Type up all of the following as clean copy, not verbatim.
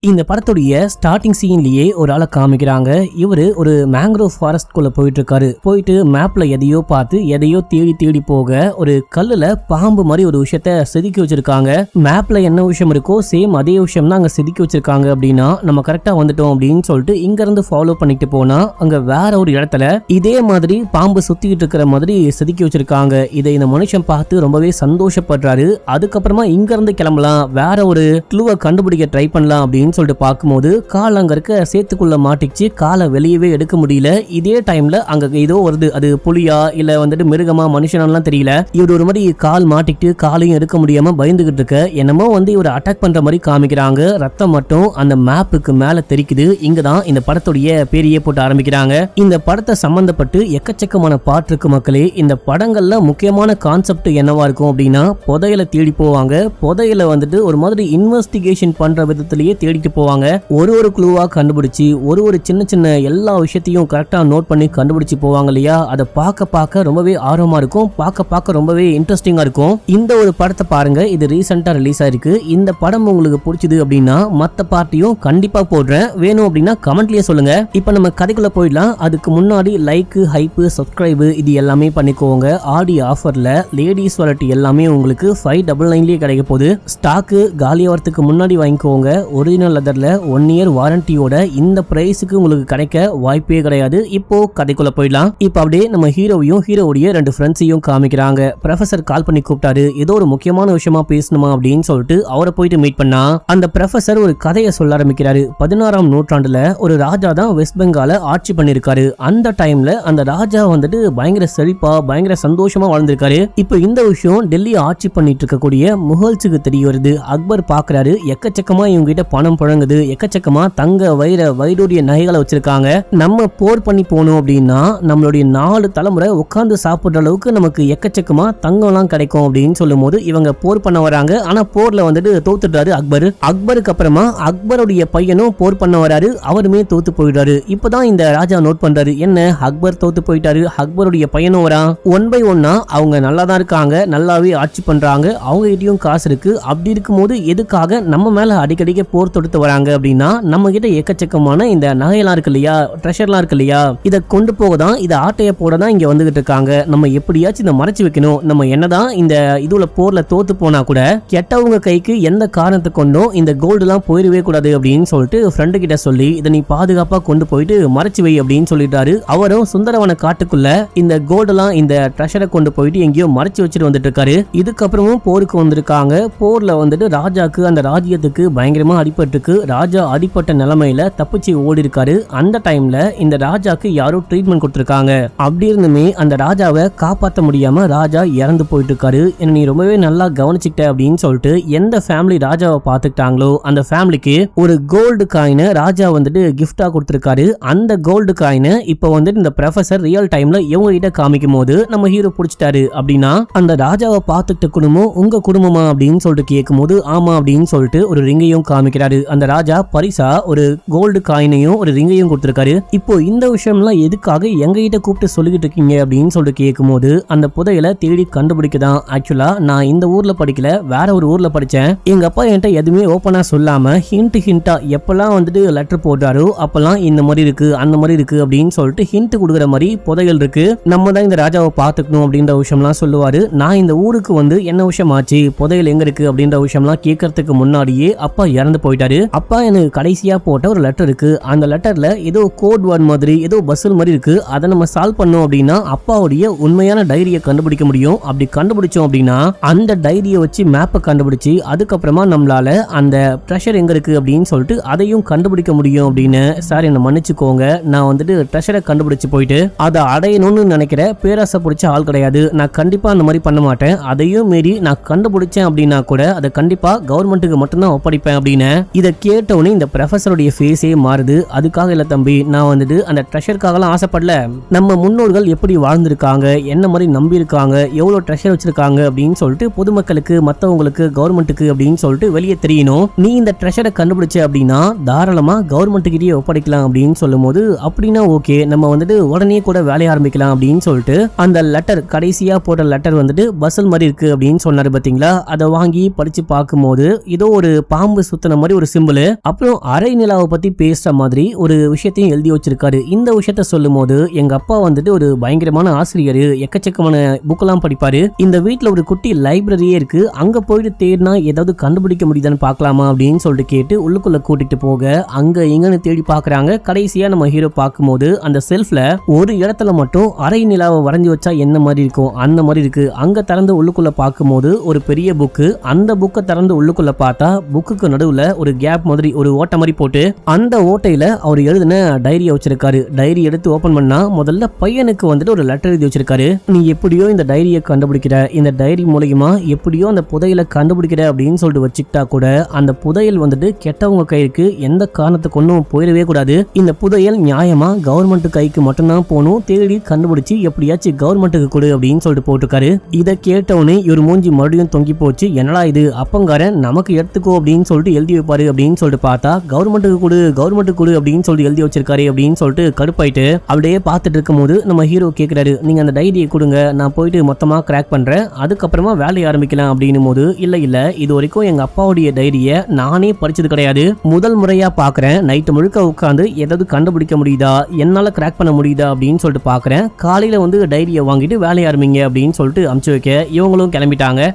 இந்த படத்துடைய ஸ்டார்டிங் சீன்லயே ஒரு ஆளை காமிக்கிறாங்க. இவரு ஒரு மேங்க்ரோவ் ஃபாரஸ்ட் குள்ள போயிட்டு இருக்காரு. போயிட்டு மேப்ல எதையோ பார்த்து எதையோ தேடி தேடி போக ஒரு கல்லுல பாம்பு மாதிரி ஒரு விஷயத்த செதுக்கி வச்சிருக்காங்க. மேப்ல என்ன விஷயம் இருக்கோ சேம் அதே விஷயம் தான் அங்க செதுக்கி வச்சிருக்காங்க. அப்படின்னா நம்ம கரெக்டா வந்துட்டோம் அப்படின்னு சொல்லிட்டு இங்க இருந்து ஃபாலோ பண்ணிட்டு போனா அங்க வேற ஒரு இடத்துல இதே மாதிரி பாம்பு சுத்திக்கிட்டு இருக்கிற மாதிரி செதுக்கி வச்சிருக்காங்க. இதை இந்த மனுஷன் பார்த்து ரொம்பவே சந்தோஷப்படுறாரு. அதுக்கப்புறமா இங்க இருந்து கிளம்பலாம், வேற ஒரு க்ளூவை கண்டுபிடிக்க ட்ரை பண்ணலாம் அப்படின்னு சொல்லிட்டு பார்க்கும்போது கால் அங்க இருக்க சேத்துக்குள்ள மாட்டிச்சு. காலை வெளியவே எடுக்க முடியல. இதே டைம்ல அங்க ஏதோ வருது. அது புலியா இல்ல வந்துட்டு மிருகமா மனுஷனாலாம் தெரியல. இவர் ஒரு மாதிரி கால் மாட்டிக்கிட்டு காலையும் எடுக்க முடியாம பயந்துகிட்டு இருக்க என்னமோ இவர் அட்டாக் பண்ற மாதிரி காமிக்கிறாங்க. ரத்தம் மட்டும் அந்த மேப்புக்கு மேல தெரிக்குது. இங்கதான் இந்த படத்துடைய பேரையே போட்டு ஆரம்பிக்கிறாங்க. இந்த படத்தை சம்பந்தப்பட்டு எக்கச்சக்கமான பாட்டு இருக்கு மக்களே. இந்த படங்கள்ல முக்கியமான கான்செப்ட் என்னவா இருக்கும் அப்படின்னா புதையலை தேடி போவாங்க. புதையலை ஒரு மாதிரி இன்வெஸ்டிகேஷன் பண்ற விதத்திலேயே தேடி போவாங்க. ஒரு க்ளூவா கண்டுபிடிச்சு ஒரு சின்ன சின்ன எல்லா விஷயத்தையும் கரெக்டா நோட் பண்ணி கண்டுபிடிச்சு போவாங்க இல்லையா. அதை பார்க்க ரொம்பவே ஆர்வமா இருக்கும். பார்க்க ரொம்பவே இன்ட்ரெஸ்டிங்கா இருக்கும். இந்த ஒரு படத்தை பாருங்க. இது ரீசெண்டா ரிலீஸ் ஆயிருக்கு. இந்த படம் உங்களுக்கு பிடிச்சது அப்படின்னா மத்த பார்ட்டியும் கண்டிப்பா போடுறேன். வேணும் அப்படின்னா கமெண்ட்லயே சொல்லுங்க. இப்ப நம்ம கதைக்குள்ள போயிடலாம். அதுக்கு முன்னாடி லைக், ஹைப், சப்ஸ்கிரைப் இது எல்லாமே பண்ணிக்கோங்க. ஆடி ஆஃபர்ல லேடிஸ் வாலெட் எல்லாமே உங்களுக்கு 599 கிடைக்க போகுது. ஸ்டாக்கு காலியாகிறதுக்கு முன்னாடி வாங்கிக்கோங்க. ஒரிஜினல் லெதர்ல 1 இயர் வாரண்டியோட இந்த பிரைஸுக்கு உங்களுக்கு கிடைக்க வாய்ப்பே கிடையாது. இப்போ கதைக்குள்ள போயிடலாம். இப்போ அப்படியே நம்ம ஹீரோவையும் ஹீரோவுடைய 2 ஃப்ரெண்ட்ஸையும் காமிக்கிறாங்க. ப்ரொஃபசர் கால் பண்ணி கூப்பிட்டாரு. ஏதோ ஒரு முக்கியமான விஷயமா பேசணுமா அப்படின்னு சொல்லிட்டு அவரை போயிட்டு மீட் பண்ணா அந்த ப்ரொஃபசர் ஒரு கதையை சொல்ல ஆரம்பிக்கிறாரு. 16ஆம் நூற்றாண்டுல ஒரு ராஜா தான் வெஸ்ட் பெங்கால ஆட்சி பண்ணிருக்காரு. அந்த டைம்ல அந்த ராஜா பயங்கர செழிப்பா பயங்கர சந்தோஷமா வாழ்ந்திருக்காரு. இப்போ இந்த விஷயம் டெல்லி ஆட்சி பண்ணிட்டு இருக்கக்கூடிய முகல்ஸுக்கு தெரிய வருது. அக்பர் பாக்குறாரு. எக்கச்சக்கமா இவங்க கிட்ட பணம் புழங்குது. எக்கச்சக்கமா தங்க வைடூரிய நகைகளை வச்சிருக்காங்க. நம்ம போர் பண்ணி போனோம் அப்படின்னா நம்மளுடைய 4 தலைமுறை உட்கார்ந்து சாப்பிடுற அளவுக்கு நமக்கு எக்கச்சக்கமா தங்கம்லாம் கிடைக்கும் அப்படின்னு சொல்லும் போது இவங்க போர் பண்ண வராங்க. ஆனா போர்ல தோத்துட்டாரு அக்பர். அக்பருக்கு அப்புறமா அக்பருடைய பையனும் போர் பண்ண வராரு. அவருமே தோத்து போயிட்டாரு. இப்பதான் இந்த ராஜா நோட் பண்றாரு. என்ன அக்பர் தோத்து போயிட்டாரு, அக்பருடைய பையனும் வரான். 1 by 1 அவங்க நல்லா தான் இருக்காங்க, நல்லாவே ஆட்சி பண்றாங்க, அவங்க கிட்டயும் காசு இருக்கு. அப்படி இருக்கும்போது எதுக்காக நம்ம மேல அடிக்கடிக்க போர் தொடுத்து வராங்க அப்படின்னா நம்ம கிட்ட எக்கச்சக்கமான இந்த நகையெல்லாம் இருக்கு இல்லையா, ட்ரெஷர்லாம் இருக்கு இல்லையா, இதை கொண்டு போக தான், இதை ஆட்டைய போட தான் இங்க வந்துகிட்டு இருக்காங்க. நம்ம எப்படியாச்சும் இதை மறைச்சு வைக்கணும். நம்ம என்னதான் இந்த இதுல போர்ல தோத்து போனா கூட கெட்டவங்க கைக்கு எந்த காரணத்தை கொண்டும் இந்த கோல்டு எல்லாம் போயிடவே கூடாது அப்படின்னு சொல்லிட்டு ஃப்ரெண்டு கிட்ட சொல்லி இதை நீ பாதுகாப்பா கொண்டு போயிட்டு மறைச்சு வை அப்படின்னு சொல்லிட்டாரு. அவரும் சுந்தரவன காட்டுக்குள்ள இந்த கோல்டெல்லாம் இந்த ட்ரெஷரை கொண்டு போயிட்டு எங்கேயோ மறைச்சு வச்சுட்டு வந்துட்டு இருக்காரு. இதுக்கப்புறமும் போருக்கு வந்திருக்காங்க. போர்ல ராஜாக்கு அந்த ராஜ்யத்துக்கு பயங்கரமா அடிபட்டுருக்கு. ராஜா அடிப்பட்ட நிலைமையில தப்பிச்சு ஓடி இருக்காரு. அந்த டைம்ல இந்த ராஜாக்கு யாரோ ட்ரீட்மெண்ட் கொடுத்திருக்காங்க. அப்படி இருந்துமே அந்த ராஜாவை காப்பாற்ற முடியாம ராஜா இறந்து போயிட்டு இருக்காரு. என்ன நீ ரொம்பவே நல்லா கவனிச்சுக்கிட்ட அப்படின்னு சொல்லிட்டு எந்த ஃபேமிலி ராஜாவை பார்த்துக்கிட்டாங்களோ அந்த ஃபேமிலிக்கு ஒரு கோல்டு காயினை ராஜா கிஃப்டா கொடுத்திருக்காரு. அந்த கோல்டு காயினை இப்போ இந்த ப்ரொஃபசர் ரியல் டைம்ல இவங்க கிட்ட காமிக்கும் போது நம்ம ஹீரோ பிடிச்சிட்டாரு. அப்படின்னா அந்த ராஜாவை பார்த்துக்கிட்ட குடும்பம் உங்க குடும்பமா அப்படின்னு சொல்லிட்டு கேட்கும் போது ஆமா அப்படின்னு சொல்லிட்டு ஒரு ரிங்கையும் காமிக்கிறாரு. அந்த ராஜா பரிசா ஒரு கோல்டு காயினையும் ஒரு ரிங்கையும் கொடுத்திருக்காரு. இப்போ இந்த விஷயம்லாம் எதுக்காக எங்க கிட்ட கூப்பிட்டு சொல்லிக்கிட்டு இருக்கீங்க அப்படின்னு சொல்லிட்டு கேட்கும் போது அந்த புதையலை தேடி கண்டுபிடிக்கதான். ஆக்சுவலா நான் இந்த ஊர்ல படிக்கல, வேற ஒரு ஊர்ல படிச்சேன். எங்க அப்பா என்கிட்ட எதுவுமே ஓப்பனா சொல்லாம ஹிண்டா எப்பெல்லாம் லெட்டர் போட்டாரோ அப்பெல்லாம் இந்த மாதிரி இருக்கு அந்த மாதிரி இருக்கு அப்படின்னு சொல்லிட்டு ஹிண்ட் கொடுக்குற மாதிரி புதையல் இருக்கு, நம்ம தான் இந்த ராஜாவை பார்த்துக்கணும் அப்படின்ற விஷயம்லாம் சொல்லுவாரு. நான் இந்த ஊருக்கு என்ன விஷயம் ஆச்சு, புதையல் எங்க இருக்கு அப்படின்ற விஷயம்லாம் கேட்கறதுக்கு முன்னாடியே அப்பா இறந்து போயிட்டாரு. அப்பா எனக்கு கடைசியா போட்ட ஒரு லெட்டர் இருக்கு. அந்த லெட்டர்ல ஏதோ கோட் வேர்ட் மாதிரி ஏதோ பஸ்ஸல் மாதிரி இருக்கு. அதை நம்ம சால்வ் பண்ணோம் அப்படின்னா அப்பாவுடைய உண்மையான டைரியை கண்டுபிடிக்க முடியும். அப்படி கண்டுபிடிச்சோம் அப்படின்னா அந்த டைரியை வச்சு மேப்பை கண்டுபிடிச்சு அதுக்கப்புறமா நம்மளால அந்த ட்ரெஷர் எங்க இருக்கு அப்படின்னு சொல்லிட்டு அதையும் கண்டுபிடிக்க முடியும் அப்படின்னு. சார் என்ன மன்னிச்சுக்கோங்க, நான் ட்ரெஷரை கண்டுபிடிச்சு போயிட்டு அதை அடையணும்னு நினைக்கிற பேராசை பிடிச்ச ஆள் கிடையாது. நான் கண்டிப்பா அந்த மாதிரி பண்ண மாட்டேன். அதையும் மீறி நான் கண்டுபிடிச்சேன் அப்படின்னா கூட அதை கண்டிப்பா கவர்மெண்ட்டுக்கு மட்டும்தான் ஒப்படைப்பேன் அப்படின்னு. இதை கேட்டவுடனே இந்த ப்ரொஃபசருடைய ஃபேஸே மாறுது. அதுக்காக இல்ல தம்பி, நான் அந்த ட்ரெஷருக்காகலாம் ஆசைப்படல. நம்ம முன்னோர்கள் எப்படி வாழ்ந்திருக்காங்க, என்ன மாதிரி நம்பி இருக்காங்க, எவ்வளவு ட்ரெஷர் வச்சிருக்காங்க அப்படின்னு சொல்லிட்டு பொதுமக்களுக்கு, மற்றவங்களுக்கு, கவர்மெண்ட்டுக்கு அப்படின்னு சொல்லிட்டு வெளியே தெரியணும். நீ இந்த ட்ரெஷரை கண்டுபிடிச்ச அப்படின்னா தாராளமா கவர்மெண்ட்டுக்கிட்டே ஒப்படைக்கலாம் அப்படின்னு சொல்லும் போது அப்படின்னா ஓகே, நம்ம உடனே கூட வேலையை ஆரம்பிக்கலாம் அப்படின்னு சொல்லிட்டு அந்த லெட்டர் கடைசியா போட்ட லெட்டர் பஸ்ஸல் மாதிரி இருக்கு அப்படின்னு சொன்னாரு பாத்தீங்களா. அதை வாங்கி படிச்சு பார்க்கும் போது ஏதோ ஒரு பாம்பு சுத்தின மாதிரி ஒரு சிம்பிள். அப்புறம் அரை நிலாவை பத்தி பேசுற மாதிரி ஒரு விஷயத்தையும் எழுதி வச்சிருக்காரு. இந்த விஷயத்த சொல்லும் போது எங்க அப்பா வந்துட்டு ஒரு பயங்கரமான ஆசிரியர், எக்கச்சக்கமான புக்கெல்லாம் படிப்பாரு. இந்த வீட்டுல ஒரு குட்டி லைப்ரரியே இருக்கு, அங்க போயிட்டு தேடினா ஏதாவது கண்டுபிடிக்க முடியுதான்னு பாக்கலாமா அப்படின்னு சொல்லிட்டு கேட்டு உள்ளுக்குள்ள கூட்டிட்டு போக அங்க எங்கன்னு தேடி பாக்குறாங்க. கடைசியா நம்ம ஹீரோ பார்க்கும்போது அந்த செல்ஃப்ல ஒரு இடத்துல மட்டும் அரை நிலாவை வரைஞ்சி வச்சா என்ன மாதிரி இருக்கும் அந்த மாதிரி இருக்கு. அங்க திறந்து உள்ளுக்குள்ள பார்க்கும்போது ஒரு பெரிய புக்கு. அந்த புக்கை திறந்து உள்ளுக்குள்ள பார்த்தா புக்குக்கு நடுவுல ஒரு கேப் மாதிரி ஒரு ஓட்டை மாதிரி போட்டு அந்த ஓட்டையில அவர் எழுதின டைரியை வச்சிருக்காரு. டைரி எடுத்து ஓபன் பண்ணா முதல்ல பையனுக்கு வந்துட்டு ஒரு லெட்டர் எழுதி வச்சிருக்காரு. நீ எப்படியோ இந்த டைரியை கண்டுபிடிக்கிற, இந்த டைரி மூலமா எப்படியோ அந்த புதையலை கண்டுபிடிக்கிற அப்படின்னு சொல்லிட்டு வச்சுக்கிட்டா கூட அந்த புதையல் வந்துட்டு கெட்டவங்க கைக்கு எந்த காரணத்துக்கு ஒன்றும் போயிடவே கூடாது. இந்த புதையல் நியாயமா கவர்மெண்ட் கைக்கு மட்டும்தான் போகணும். தேடி கண்டுபிடிச்சு எப்படியாச்சும் கவர்மெண்ட்டுக்கு கொடு அப்படின்னு சொல்லிட்டு போட்டிருக்காரு. இதை கேட்டவனே இவர் மூஞ்சி மறுபடியும் தொங்கி போச்சு. என்னடா இது, அப்பங்காரன் நமக்கு எடுத்துக்கோ அப்படின்னு சொல்லிட்டு எழுதி வைப்பாரு அப்படின்னு சொல்லிட்டு பார்த்தா கவர்மெண்ட்டுக்கு கொடு, கவர்மெண்ட்டுக்கு கொடு அப்படின்னு சொல்லிட்டு எழுதி வச்சிருக்காரு அப்படின்னு சொல்லிட்டு கடுப்பாயிட்டு அப்படியே பார்த்துட்டு இருக்கும் போது நம்ம ஹீரோ கேட்கிறாரு, நீங்க அந்த டைரியை கொடுங்க, நான் போயிட்டு மொத்தமா கிராக் பண்றேன், அதுக்கப்புறமா வேலையை ஆரம்பிக்கலாம் அப்படின்னும் போது இல்ல இது வரைக்கும் எங்க அப்பாவுடைய டைரியை நானே படிச்சது கிடையாது, முதல் முறையா பாக்குறேன், நைட்டு முழுக்க உட்காந்து ஏதாவது கண்டுபிடிக்க முடியுதா, என்னால கிராக் பண்ண முடியுதா அப்படின்னு சொல்லிட்டு பாக்குறேன், காலையில வந்து டைரியை வாங்கிட்டு வேலையை ஆரம்பிங்க அப்படின்னு சொல்லிட்டு அனுப்பிச்சு வைக்க இவங்களும் கிளம்பிட்டாங்க.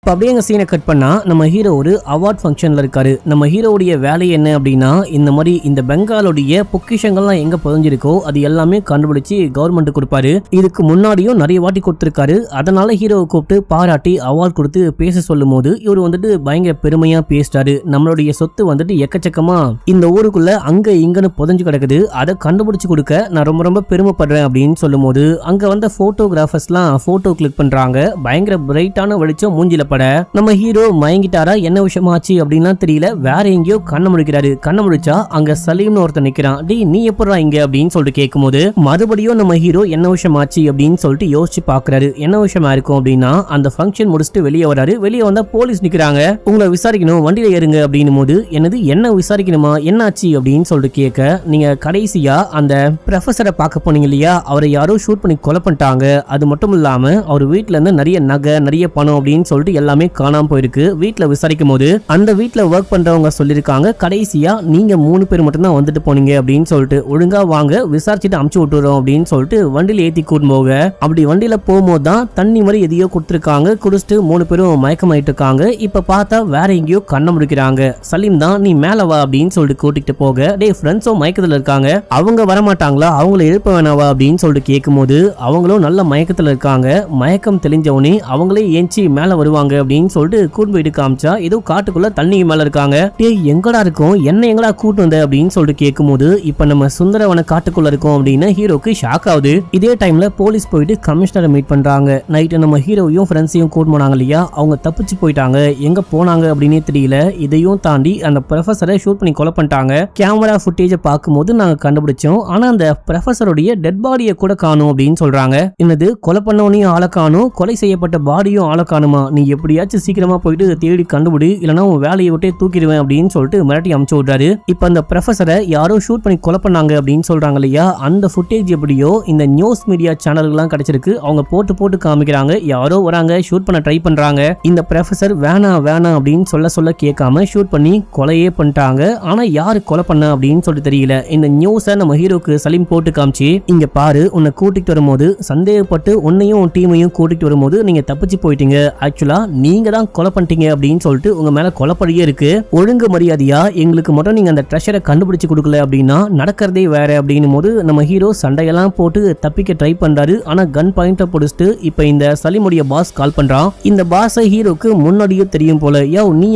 அப்படியே எங்க சீனை கட் பண்ணா நம்ம ஹீரோ ஒரு அவார்ட் ஃபங்க்ஷன்ல இருக்காரு. நம்ம ஹீரோவுடைய வேலை என்ன அப்படின்னா இந்த மாதிரி இந்த பெங்காலுடைய பொக்கிஷங்கள்லாம் எங்க புதஞ்சிருக்கோ அது எல்லாமே கண்டுபிடிச்சு கவர்மெண்ட் கொடுப்பாரு. இதுக்கு முன்னாடியும் நிறைய வாட்டி கொடுத்திருக்காரு. அதனால ஹீரோவை கூப்பிட்டு பாராட்டி அவார்ட் கொடுத்து பேச சொல்லும் போது இவர் வந்துட்டு பயங்கர பெருமையா பேசிட்டாரு. நம்மளுடைய சொத்து வந்துட்டு எக்கச்சக்கமா இந்த ஊருக்குள்ள அங்க இங்கன்னு புதஞ்சு கிடக்குது, அதை கண்டுபிடிச்சு கொடுக்க நான் ரொம்ப ரொம்ப பெருமைப்படுறேன் அப்படின்னு சொல்லும் போது அங்க வந்த போட்டோகிராஃபர்ஸ்லாம் போட்டோ கிளிக் பண்றாங்க. பயங்கர பிரைட்டான வெளிச்சம் மூஞ்சில பட நம்ம ஹீரோ மயங்கிட்டாரா என்ன விஷயமாச்சு அப்படின்னா தெரியல, வேற எங்கேயோ கண்ண முடிக்கிறாரு. கண்ண முடிச்சா அங்க சலீம்னு ஒருத்தர் நிக்கிறான். டேய் நீ எப்படா இங்க அப்படின்னு சொல்லிட்டு கேட்கும்போது மறுபடியும் நம்ம ஹீரோ என்ன விஷயமாச்சு அப்படின்னு சொல்லிட்டு யோசிச்சு பாக்குறாரு. என்ன விஷயமா இருக்கும் அப்படின்னா அந்த ஃபங்க்ஷன் முடிச்சுட்டு வெளியே வராரு. வெளியே வந்தா போலீஸ் நிக்கிறாங்க. உங்களை விசாரிக்கணும், வண்டியில ஏறுங்க அப்படின்னும் போது என்னது என்ன விசாரிக்கணுமா, என்னாச்சு அப்படின்னு சொல்லிட்டு கேட்க நீங்க கடைசியா அந்த ப்ரொஃபஸரை பார்க்க போனீங்க இல்லையா, அவரை யாரோ ஷூட் பண்ணி கொலை பண்ணிட்டாங்க, அது மட்டும் இல்லாம அவர் வீட்டுல இருந்து நிறைய நகை நிறைய பணம் அப்படின்னு சொல்லிட்டு எல்லாமே காணாம போயிருக்கு. வீட்டுல விசாரிக்கும் போது அந்த வீட்டுல ஒர்க் பண்றவங்க சொல்லிருக்காங்க கடைசியா நீங்க 3 பேர் மட்டும் தான் வந்துட்டு போனீங்க அப்படின்னு சொல்லிட்டு, ஒழுங்கா வாங்க விசாரிச்சுட்டு அமுச்சு விட்டுறோம் அப்படின்னு சொல்லிட்டு வண்டியில ஏத்தி கூட்டும் போக அப்படி வண்டியில போகும்போது தான் தண்ணி மாதிரி எதையோ கொடுத்துருக்காங்க. குடிச்சிட்டு 3 பேரும் மயக்கமாயிட்டு இருக்காங்க. இப்ப பார்த்தா வேற எங்கேயோ கண்ண முடிக்கிறாங்க. சலீம் தான் நீ மேல வா அப்படின்னு சொல்லிட்டு கூட்டிட்டு போக டே ஃப்ரெண்ட்ஸும் மயக்கத்துல இருக்காங்க, அவங்க வரமாட்டாங்களா, அவங்களை எழுப்ப வேணாவா அப்படின்னு சொல்லிட்டு கேட்கும் போது அவங்களும் நல்ல மயக்கத்துல இருக்காங்க. மயக்கம் தெளிஞ்சவனே அவங்களே ஏஞ்சி மேல வருவாங்க அப்படின்னு சொல்லிட்டு கூட்டு போயிட்டு காமிச்சா ஏதோ காட்டுக்குள்ள தண்ணி மேல இருக்காங்க. டேய் எங்கடா இருக்கும், என்ன எங்கடா கூட்டு வந்த அப்படின்னு சொல்லிட்டு கேட்கும்போது இப்ப நம்ம சுந்தரவன காட்டுக்குள்ள இருக்கோம் அப்படின்னு ஹீரோக்கு ஷாக் ஆகுது. இதே டைம்ல போலீஸ் போயிட்டு கமிஷனரை மீட் பண்றாங்க. நைட்டு நம்ம ஹீரோவையும் ஃப்ரெண்ட்ஸையும் கூட்டு போனாங்க இல்லையா, அவங்க தப்பிச்சு போயிட்டாங்க, எங்க போனாங்க அப்படின்னே தெரியல. இதையும் தாண்டி அந்த ப்ரொஃபஸரை ஷூட் பண்ணி கொலை பண்ணிட்டாங்க. கேமரா ஃபுட்டேஜை பார்க்கும்போது நாங்க கண்டுபிடிச்சோம், ஆனா அந்த ப்ரொஃபஸருடைய டெட் பாடியை கூட காணும் அப்படின்னு சொல்றாங்க. என்னது கொலை பண்ணவனையும் ஆளை காணும், கொலை செய்யப்பட்ட பாடியும் ஆளை காணுமா, நீ எப்படியாச்சும் சீக்கிரமா போயிட்டு தேடி கண்டுபிடி, இல்லனா உன் வேலையை விட்டே தூக்கிடுவேன் அப்படின்னு சொல்லிட்டு மிரட்டி அமுச்சு விடுறாரு. இப்ப அந்த ப்ரொஃபஸரை யாரோ ஷூட் பண்ணி கொலை பண்ணாங்க அப்படின்னு சொல்றாங்க இல்லையா, அந்த ஃபுட்டேஜ் எப்படியோ இந்த நியூஸ் மீடியா சேனல்கள்லாம் கிடைச்சிருக்கு. அவங்க போட்டு காமிக்கிறாங்க, யாரோ வராங்க ஷூட் பண்ண ட்ரை பண்றாங்க. இந்த ப்ரொஃபஸர் வேணாம் அப்படின்னு சொல்ல கேட்காம ஷூட் பண்ணி கொலையே பண்ணிட்டாங்க. ஆனா யாரு கொலை பண்ண அப்படின்னு சொல்லிட்டு தெரியல. இந்த நியூஸை நம்ம ஹீரோக்கு சலீம் போட்டு காமிச்சு, இங்க பாரு உன்னை கூட்டிட்டு வரும்போது சந்தேகப்பட்டு உன்னையும் உன் டீமையும் கூட்டிட்டு வரும்போது நீங்க தப்பிச்சு போயிட்டீங்க, ஆக்சுவலா நீங்க தான் கொலை பண்ணிட்டீங்க அப்படின்னு சொல்லிட்டு உங்க மேல கொலைப்படியே இருக்கு, ஒழுங்கு மரியாதையா எங்களுக்கு மட்டும் நீங்க அந்த ட்ரெஷரை கண்டுபிடிச்சு கொடுக்கல அப்படின்னா நடக்கிறதே வேற அப்படின்னும் போது நம்ம ஹீரோ சண்டையெல்லாம் போட்டு தப்பிக்க ட்ரை பண்றாரு. ஆனா கன் பாயிண்ட பிடிச்சிட்டு இப்ப இந்த சலீமுடைய பாஸ் கால் பண்றான். இந்த பாஸை ஹீரோக்கு முன்னாடியே தெரியும் போல. யோ நீ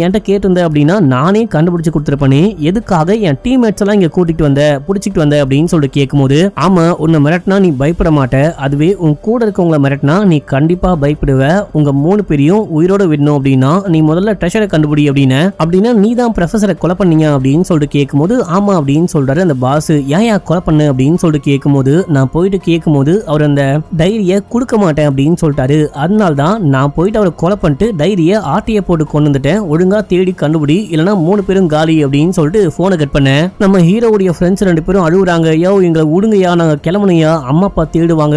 என்கிட்ட கேட்டிருந்த அப்படின்னா நானே கண்டுபிடிச்சு கொடுத்துருப்பேனே, எதுக்காக என் டீம்மேட்ஸ் எல்லாம் இங்க கூட்டிட்டு வந்த புடிச்சிட்டு வந்த அப்படின்னு சொல்லிட்டு கேட்கும்போது, ஆமா உன்னை மிரட்டினா நீ பயப்பட மாட்ட, அதுவே உன் கூட இருக்கவங்களை மிரட்டினா நீ கண்டிப்பா பயப்படுவ, உங்க 3 பேரையும் உயிரோட விடணும் அப்படின்னா நீ முதல்ல ட்ரெஷரை கண்டுபிடி அப்படின்னா நீ தான் ப்ரொஃபஸரை கொலை பண்ணீங்க அப்படின்னு சொல்லிட்டு கேட்கும்போது ஆமா அப்படின்னு சொல்றாரு அந்த பாஸ். ஏன் கொலை பண்ண அப்படின்னு சொல்லிட்டு கேட்கும்போது நான் போயிட்டு கேட்கும்போது அவர் அந்த டைரியை கொடுக்க மாட்டேன் அப்படின்னு சொல்லிட்டாரு, அதனால தான் நான் போயிட்டு அவரை கொலை பண்ணிட்டு டைரியை ஆட்டைய போட்டு கொண்டு வந்துட்டேன், ஒழுங்கா தேடி கண்டுபிடி இல்லைன்னா 3 பேரும் காலி அப்படின்னு சொல்லிட்டு போனை கட் பண்ண நம்ம ஹீரோவுடைய ஃப்ரெண்ட்ஸ் 2 பேரும் அழுகுறாங்க. யோ எங்களை விடுங்கயா, நாங்க கிளம்பணையா, அம்மா அப்பா தேடுவாங்க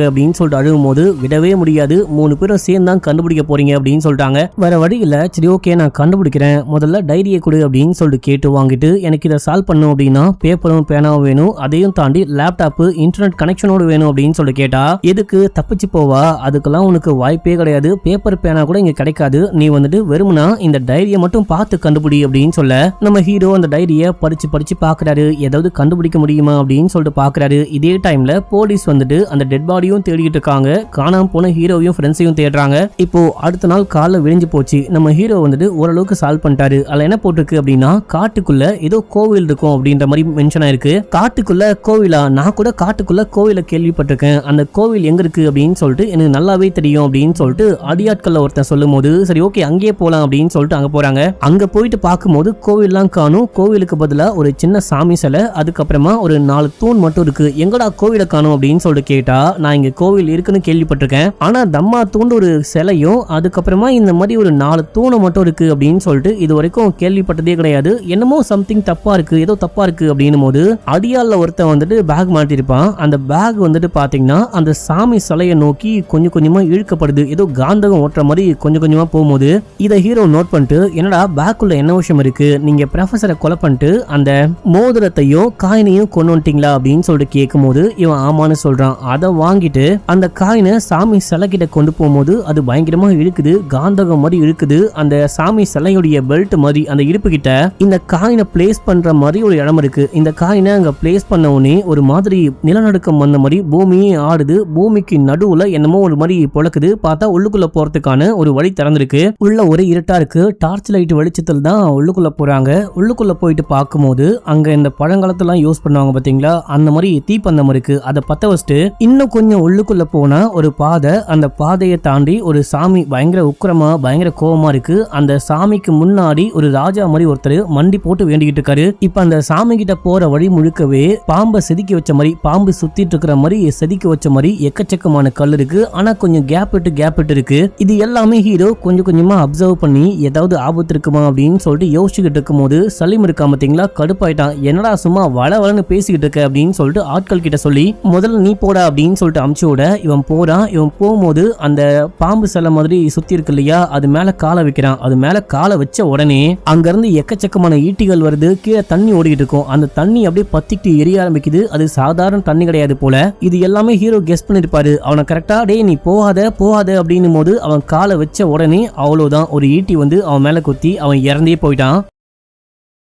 அப்படின்னு சொல்லிட்டு அழுகும் போது விடவே முடியாது, 3 பேரும் சேர்ந்து தான் கண்டுபிடிக்க கண்டுபிடிக்க போறீங்க அப்படின்னு சொல்லிட்டாங்க. வேற வழி இல்ல, சரி ஓகே நான் கண்டுபிடிக்கிறேன், முதல்ல டைரியை கொடு அப்படின்னு சொல்லிட்டு கேட்டு வாங்கிட்டு எனக்கு இதை சால்வ் பண்ணும் அப்படின்னா பேப்பரும் பேனாவும் வேணும், அதையும் தாண்டி லேப்டாப் இன்டர்நெட் கனெக்ஷனோடு வேணும் அப்படின்னு சொல்லிட்டு கேட்டா எதுக்கு தப்பிச்சு போவா, அதுக்கெல்லாம் உனக்கு வாய்ப்பே கிடையாது, பேப்பர் பேனா கூட இங்க கிடைக்காது, நீ வந்துட்டு வெறுமனா இந்த டைரியை மட்டும் பார்த்து கண்டுபிடி அப்படின்னு சொல்ல நம்ம ஹீரோ அந்த டைரியை படிச்சு படிச்சு பாக்குறாரு, ஏதாவது கண்டுபிடிக்க முடியுமா அப்படின்னு சொல்லிட்டு பாக்குறாரு. இதே டைம்ல போலீஸ் வந்துட்டு அந்த டெட் பாடியும் தேடிட்டு இருக்காங்க, காணாம போன ஹீரோவையும் ஃப்ரெண்ட்ஸையும் தேடுறாங்க. இப்போ அடுத்த நாள் காலைல விழிஞ்சு போச்சு, நம்ம ஹீரோ வந்துட்டு ஓரளவுக்கு சால்வ் பண்ணிட்டாரு. அதுல என்ன போட்டிருக்கு அப்படின்னா காட்டுக்குள்ள ஏதோ கோவில் இருக்கும் அப்படின்ற மாதிரி மென்ஷன் ஆயிருக்கு. காட்டுக்குள்ள கோவிலா, நான் கூட காட்டுக்குள்ள கோவில கேள்விப்பட்டிருக்கேன், அந்த கோவில் எங்க இருக்கு அப்படின்னு சொல்லிட்டு எனக்கு நல்லாவே தெரியும் அப்படின்னு சொல்லிட்டு அடியாட்கள்ல ஒருத்தன் சொல்லும் போது சரி ஓகே அங்கேயே போலாம் அப்படின்னு சொல்லிட்டு அங்க போறாங்க. அங்க போயிட்டு பார்க்கும்போது கோவில்லாம் காணும், கோவிலுக்கு பதிலா ஒரு சின்ன சாமி சிலை, அதுக்கப்புறமா ஒரு 4 தூண் மட்டும் இருக்கு. எங்கடா கோவிலை காணும் அப்படின்னு சொல்லிட்டு கேட்டா நான் இங்க கோவில் இருக்குன்னு கேள்விப்பட்டிருக்கேன், ஆனா தம்மா தூண்டு ஒரு சிலையும் அதுக்கப்புறமா இந்த மாதிரி ஒரு 4 தூணை மட்டும் இருக்கு அப்படின்னு சொல்லிட்டு இது வரைக்கும் கேள்விப்பட்டதே கிடையாது, என்னமோ சம்திங் தப்பா இருக்கு, ஏதோ தப்பா இருக்கு அப்படின்னும் போது அடியால ஒருத்தன் வந்துட்டு பேக் மாட்டிருப்பான். அந்த பேக் வந்துட்டு பாத்தீங்கன்னா அந்த சாமி சிலையை நோக்கி கொஞ்சம் கொஞ்சமா இழுக்கப்படுது, ஏதோ காந்தகம் ஓட்டுற மாதிரி கொஞ்சம் கொஞ்சமா போகும்போது இதை ஹீரோ நோட் பண்ணிட்டு என்னடா பேக்குள்ள என்ன விஷயம் இருக்கு, நீங்க ப்ரொஃபஸரை கொலை பண்ணிட்டு அந்த மோதிரத்தையும் காயினையும் கொண்டு வந்துட்டீங்களா அப்படின்னு சொல்லிட்டு கேட்கும் போது இவன் ஆமான்னு சொல்றான். அதை வாங்கிட்டு அந்த காயினை சாமி சிலை கிட்ட கொண்டு போகும்போது அது பயங்கரமா இழுக்குது, காந்தகம் மாதிரி இழுக்குது. அந்த சாமி சிலையுடைய பெல்ட் மாதிரி அந்த இடுப்பு கிட்ட இந்த காயினை பிளேஸ் பண்ற மாதிரி ஒரு இடம் இருக்கு. இந்த காயினை அங்க பிளேஸ் பண்ண உடனே ஒரு மாதிரி நிலநடுக்கம் வந்த மாதிரி பூமியே ஆடுது, பூமிக்கு நடுவுல என்னமோ ஒரு மாதிரி பொழக்குது, பார்த்தா உள்ளுக்குள்ள போறதுக்கான ஒரு வழி திறந்திருக்கு. உள்ள ஒரே இருட்டா இருக்கு, டார்ச் லைட் வெளிச்சத்தில் தான் உள்ளுக்குள்ள போறாங்க. உள்ளுக்குள்ள போயிட்டு பார்க்கும்போது அங்க இந்த பழங்காலத்துல யூஸ் பண்ணுவாங்க பாத்தீங்களா, அந்த மாதிரி தீப்பந்தம் இருக்கு, அதை பத்த வச்சுட்டு இன்னும் கொஞ்சம் உள்ளுக்குள்ள போனா ஒரு பாதை, அந்த பாதையை தாண்டி ஒரு சாமி பயங்கர உக்கிரமா பயங்கர கோபமா இருக்கு. அந்த சாமிக்கு முன்னாடி ஒரு ராஜா மாதிரி ஒருத்தர் மண்டி போட்டு வேண்டிக்கிட்டு இருக்காரு. இப்ப அந்த சாமி கிட்ட போற வழி முழுக்கவே பாம்பை செதுக்கி வச்ச மாதிரி, பாம்பு சுத்திட்டு இருக்கிற மாதிரி செதுக்கி வச்ச மாதிரி எக்கச்சக்கமான கல் இருக்கு, ஆனா கொஞ்சம் கேப் விட்டு இருக்கு. இது எல்லாமே ஹீரோ கொஞ்சம் கொஞ்சமா அப்சர்வ் பண்ணி ஏதாவது ஆபத்து இருக்குமா அப்படின்னு சொல்லிட்டு யோசிச்சுக்கிட்டு இருக்கும் போது சலீம் இருக்கா பாத்தீங்களா, கடுப்பாயிட்டான், என்னடா சும்மா வளவளன்னு பேசிக்கிட்டு இருக்க அப்படின்னு சொல்லிட்டு ஆட்கள் கிட்ட சொல்லி முதல்ல நீ போடா அப்படின்னு சொல்லிட்டு அமுச்சு விட இவன் போறான். இவன் போகும்போது அந்த பாம்பு சிலை மாதிரி சுத்தி இருக்கு இல்லையா, அது மேல காலை வைக்கிறான். அது மேல காலை வச்ச உடனே அங்க இருந்து எக்கச்சக்கமான ஈட்டிகள் வருது, கீழே தண்ணி ஓடிக்கிட்டு இருக்கும், அந்த தண்ணி அப்படியே பத்திட்டு எரிய ஆரம்பிக்குது. அது சாதாரண தண்ணி கிடையாது போல, இது எல்லாமே ஹீரோ கெஸ் பண்ணிருப்பாரு. அவனை கரெக்டா டே நீ போகாத அப்படின்னும் போது அவன் காலை வச்ச உடனே அவ்வளவுதான், ஒரு ஈட்டி வந்து அவன் மேல குத்தி அவன் இறந்தே போயிட்டான்.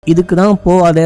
இதுக்கு தான் போகாத